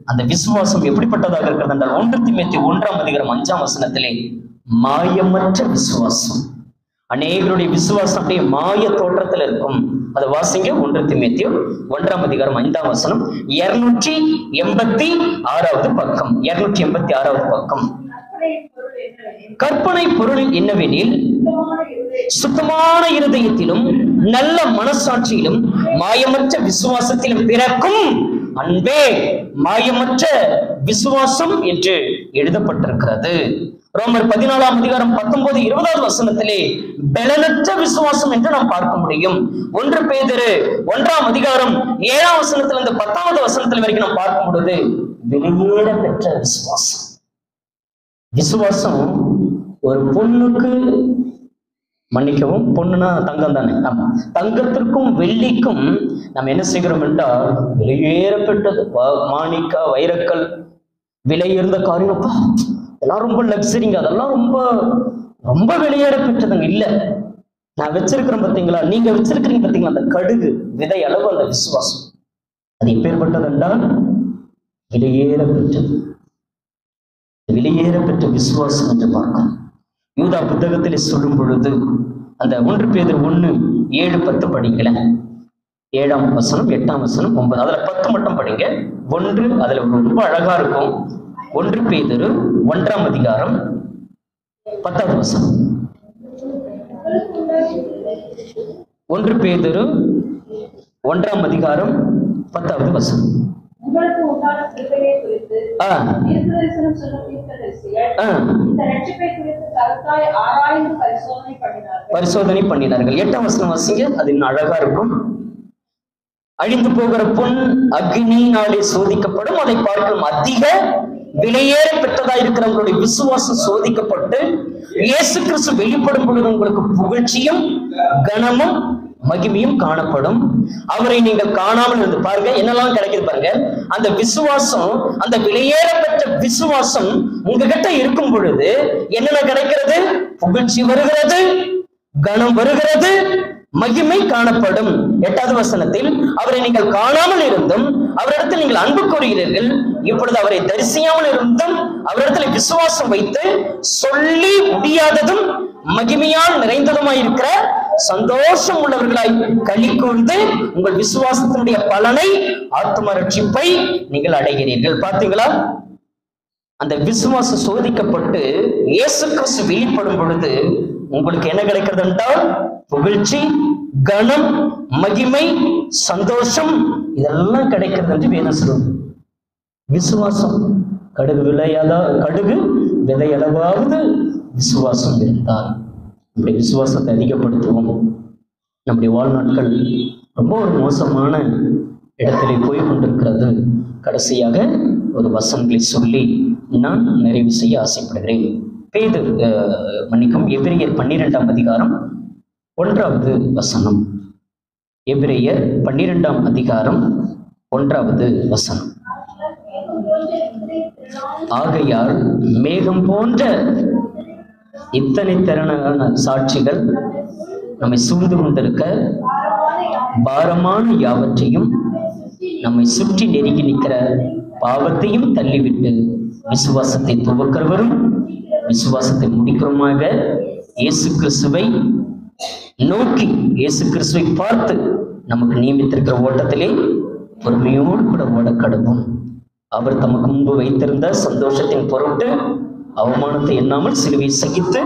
அந்த விசுவாசம் எப்படிப்பட்டதாக இருக்கிறது என்றால் 1 தீமோத்தேயு 1ஆம் அதிகாரம் 5ஆம் வசனத்திலே, மாயமற்ற விசுவாசம். அநேகருடைய விசுவாசம் அப்படியே மாய தோற்றத்தில் இருக்கும். அதை வாசிங்க. 1 தீமோத்தேயு 1ஆம் அதிகாரம் 5ஆம் வசனம், 286வது பக்கம். 286வது பக்கம். கற்பனை பொருளில் என்னவெனில், சுத்தமான இருதயத்திலும் நல்ல மனசாட்சியிலும் மாயமற்ற விசுவாசத்திலும் பிறக்கும் அன்பே மாயமற்ற விசுவாசம் என்று எழுதப்பட்டிருக்கிறது. ரோமர் 14ஆம் அதிகாரம் 19, 20வது வசனத்திலே பலனற்ற விசுவாசம் என்று நாம் பார்க்க முடியும். 1 பேதுரு 1ஆம் அதிகாரம் 7ஆம் வசனத்திலிருந்து 10வது வசனத்தில் வரைக்கும் நாம் பார்க்கும் பொழுது வெளியேற பெற்ற விசுவாசம். விசுவாசம் ஒரு பொண்ணுக்கு, மன்னிக்கவும், பொண்ணுனா தங்கம் தானே, ஆமா, தங்கத்திற்கும் வெள்ளிக்கும் நம்ம என்ன செய்கிறோம் என்றால் வெளியேற பெற்றது. மாணிக்கா, வைரக்கல், விலை உயர்ந்த காரியம், அதெல்லாம் ரொம்ப லக்ஸரிங்க, அதெல்லாம் ரொம்ப ரொம்ப வெளியேற பெற்றதுங்க. இல்ல, நான் வச்சிருக்கிறேன் பார்த்தீங்களா, நீங்க வச்சிருக்கிறீங்க பார்த்தீங்களா, அந்த கடுகு விதை அளவு அந்த விசுவாசம், அது எப்பேற்பட்டது என்றால் வெளியேற பெற்றது. வெளியேற பெற்ற விசுவாசம் என்று பார்க்கும். யூதா புத்தகத்தில் சொல்லும் பொழுது அந்த 1 பேதுரு 1, 7, 10 படிக்கல. 7ஆம் வசனம், 8ஆம் வசனம், 9, அதுல 10 மட்டும் படிங்க. 1 அதுல ரொம்ப அழகா இருக்கும். 1 பேதுரு 1ஆம் அதிகாரம் 10வது வசனம். 1 பேதுரு 1ஆம் அதிகாரம் 10வது வசனம். உங்களுக்கு உண்டான கிருபையை குறித்து தீர்க்கதரிசனம் சொல்லும் தீர்க்கதரிசிகள் இந்த ரட்சிப்பை குறித்து கருத்தாய் ஆராய்ந்து பரிசோதனை பண்ணினார்கள். 8ஆம் வசனம் வாசிங்க, அது இன்னும் அழகா இருக்கும். அழிந்து போகிற பொன் அக்னியினாலே சோதிக்கப்படும், அதை பார்க்கும் அதிக விலையேற பெற்றதா இருக்கிறவங்களுடைய விசுவாசம் சோதிக்கப்பட்டு இயேசு கிறிஸ்து வெளிப்படும் பொழுது உங்களுக்கு புகழ்ச்சியும் கனமும் மகிமையும் காணப்படும். அவரை நீங்கள் காணாமல் இருந்து பாருங்க, என்னெல்லாம் கிடைக்குது பாருங்க. அந்த விசுவாசம், அந்த விலையேற பெற்ற விசுவாசம் உங்ககிட்ட இருக்கும் பொழுது என்னென்ன கிடைக்கிறது? புகழ்ச்சி வருகிறது, கனம் வருகிறது, மகிமை காணப்படும். 8வது வசனத்தில் அவரை நீங்கள் காணாமல் இருந்தும் அவரிடத்தில் நீங்கள் அன்பு கூறுகிறீர்கள், இப்பொழுது அவரை தரிசியாமல் இருந்தும் அவரிடத்தில் விசுவாசம் வைத்து சொல்லி முடியாததும் மகிமையால் நிறைந்ததுமாயிருக்கிற சந்தோஷம் உள்ளவர்களாய் களி கூர்ந்து உங்கள் விசுவாசத்தினுடைய பலனை, ஆத்ம ரட்சிப்பை நீங்கள் அடைகிறீர்கள். பார்த்தீங்களா? அந்த விசுவாசம் சோதிக்கப்பட்டு இயேசு கிறிஸ்து வெளிப்படும் பொழுது உங்களுக்கு என்ன கிடைக்கிறது என்றால் புகழ்ச்சி, கனம், மகிமை, சந்தோஷம் இதெல்லாம் கிடைக்கிறது என்று வேதம் சொல்லுது. விசுவாசம் கடுகு விதையளவாவது விசுவாசம் இருந்தால் நம்முடைய விசுவாசத்தை அதிகப்படுத்துவோம். நம்முடைய வாழ்நாட்கள் ரொம்ப ஒரு மோசமான இடத்திலே போய் கொண்டிருக்கிறது. கடைசியாக ஒரு வசனங்களை சொல்லி நான் நிறைவு செய்ய ஆசைப்படுகிறேன். எபிரேயர் 12ஆம் அதிகாரம் 1வது வசனம். எபிரேயர் 12ஆம் அதிகாரம் 1வது வசனம். ஆகையால் மேகம் போன்ற இத்தனை திறனான சாட்சிகள் நம்மை சூழ்ந்து கொண்டிருக்க பாரமான யாவற்றையும் நம்மை சுற்றி நெருங்கி நிற்கிற பாவத்தையும் தள்ளிவிட்டு விசுவாசத்தை துவக்கிறவரும் விசுவாசத்தை முடிக்கிறோமாக இயேசு கிறிஸ்துவை நோக்கி, இயேசு கிறிஸ்துவை பார்த்து நமக்கு நியமித்திருக்கிற ஓட்டத்திலே பொறுமையோடு கூட ஓட கடவும். அவர் தமக்கு முன்பு வைத்திருந்த சந்தோஷத்தின் பொருட்டு அவமானத்தை எண்ணாமல் சிலுவை சகித்து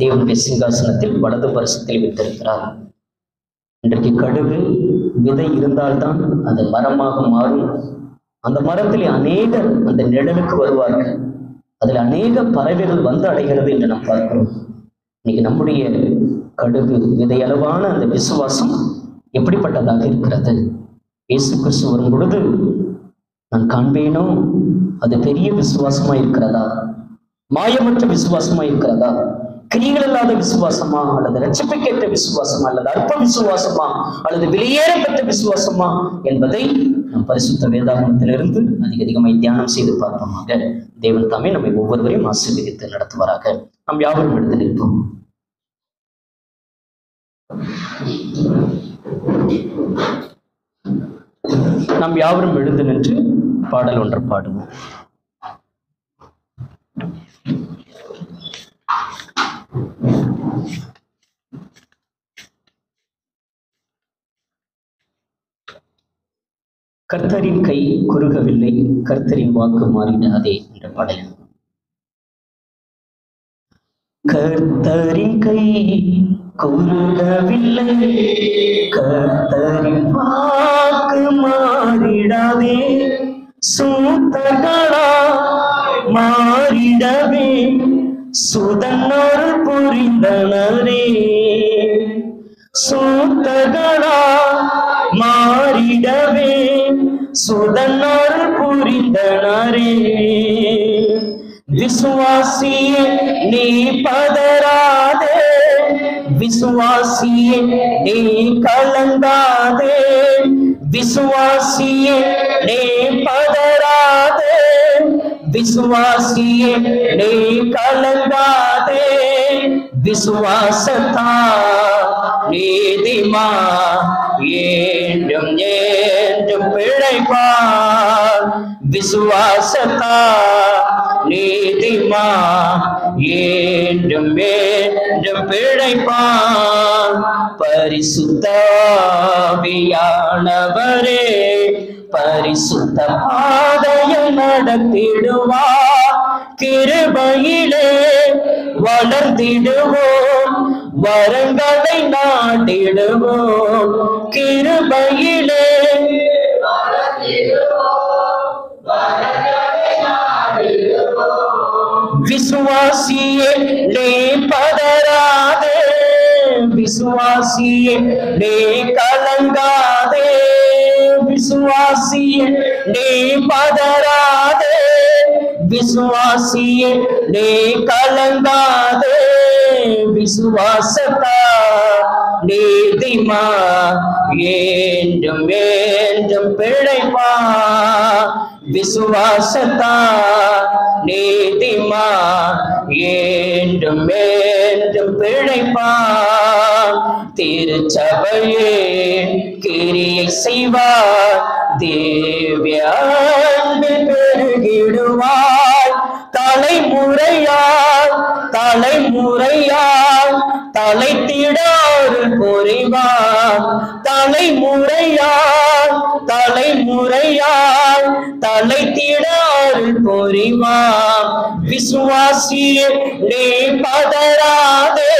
தேவனுடைய சிங்காசனத்தில் வலது பரிசத்தில் வைத்திருக்கிறார். இன்றைக்கு கடுகு விதை இருந்தால்தான் அது மரமாக மாறும். அந்த மரத்திலே அநேகர் அந்த நிழலுக்கு வருவார்கள். அதில் அநேக பறவைகள் வந்து அடைகிறது என்று நாம் பார்க்கிறோம். இன்னைக்கு நம்முடைய கடுகு விதையளவான அந்த விசுவாசம் எப்படிப்பட்டதாக இருக்கிறது? இயேசு கிறிஸ்து வரும் பொழுது நான் காண்பேனோ அது பெரிய விசுவாசமா இருக்கிறதா? மாயமற்ற விசுவாசமா இருக்கிறதா? கிரிகள் இல்லாத விசுவாசமா, அல்லது ரட்சிப்புக்கேற்ற விசுவாசமா, அல்லது அற்ப விசுவாசமா, அல்லது வெளியேறப்பட்ட விசுவாசமா என்பதை நம் பரிசுத்த வேதாகமத்திலிருந்து அதிகமாய் தியானம் செய்து பார்ப்போமாக. தேவன் தாமே நம்மை ஒவ்வொருவரையும் ஆசீர்வதித்து நடத்துவாராக. நாம் யாவரும் எடுத்து நிற்போம். நாம் யாவரும் எழுந்து நின்று பாடல் ஒன்றை பாடுவோம். கர்த்தரின் கை குறுகவில்லை, கர்த்தரின் வாக்கு மாறிடாதே என்ற பாடல். கர்த்தரின் கை குறுகவில்லை, கர்த்தரின் வாக்கு மாறிடாதே, சூத்தர்களா மாறிடவே சுதன்னொரு புரிந்தனரே, சூத்தர்களா மாறிடவே சுதன்னொரு புரிந்தனரே. விசுவாசியே நீ பதறாதே, விசுவாசியே நீ கலங்காதே, விசுவாசியே நீ பதறாதே, விசுவாசியே நீ கலங்காதே. விசுவாசத்தா நீதிமா என்றும் என்றும் பிழைப்பார், விசுவாசத்தா நீதிமா என்றும் என்றும் பிழைப்பார். பரிசுத்த ஆவியானவரே பரிசுத்த பாதையில் நடத்திடுவார், கிருபையிலே வளர்ந்திடுவோம், வரங்களை நாடிடுவோம் கிருபையிலே. விசுவாசியே நீ பதறாதே, விசுவாசியே நீ கலங்காதே, விசுவாசியே நீ பதறாதே, விசுவாசியே நீ கலங்காதே. விசுவாசத்தா நீதிமா என்றும் என்றும் பிழைப்பா. விசுவாசத்தா நீதிமா என்றும் என்றும் பிழைப்பான். திருச்சபையே கிரியை செய்வார், திவ்ய அன்பில் பெருகிடுவாய். தலைமுறையால் தலைமுறையால் தலைத்திடாறு புரிவார், தலைமுறையால் தலைமுறையால் தலைத்திடாறு புரிவார். விசுவாசியே நீ பதறாதே,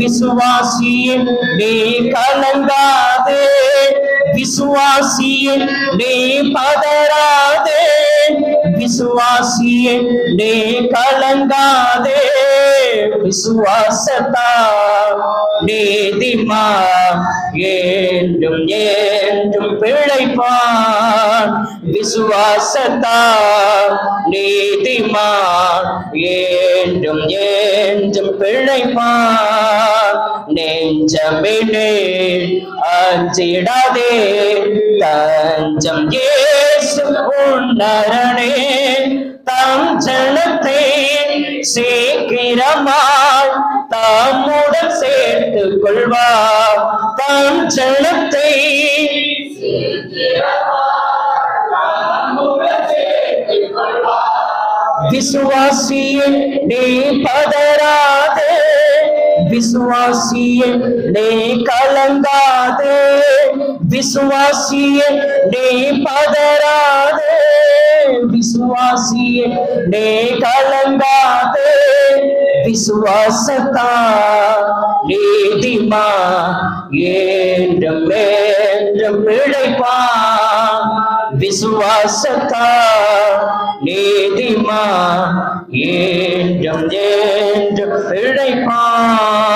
விசுவாசியே நீ கலங்காதே, விசுவாசியே நீ பதறாதே, விசுவாசியே நீ கலங்காதே. விசுவாசத்தா நீதிமா என்றும் என்றும் பிழைப்பான். விசுவாசத்தா நீதிமா என்றும் என்றும் பிழைப்பான். நெஞ்சமினே அஞ்சிடாதே, தஞ்சம் இயேசு உன்னரணே. தம் ஜனத்தை சீக்கிரமாய் தம்முடன் சேர்த்துக் கொள்வார், தம் ஜனத்தை விசுவாசியே நீ பதறாதே, விசுவாசியே நீ கலங்காதே, விசுவாசியே நீ பதறாதே, விசுவாசியே நீ கலங்காதே. விசுவாசத்தா நீதிமா என்றும் என்றும் பிழைப்பான். விசுவாசத்தா நீதிமா என்றும் என்றும் பிழைப்பான்.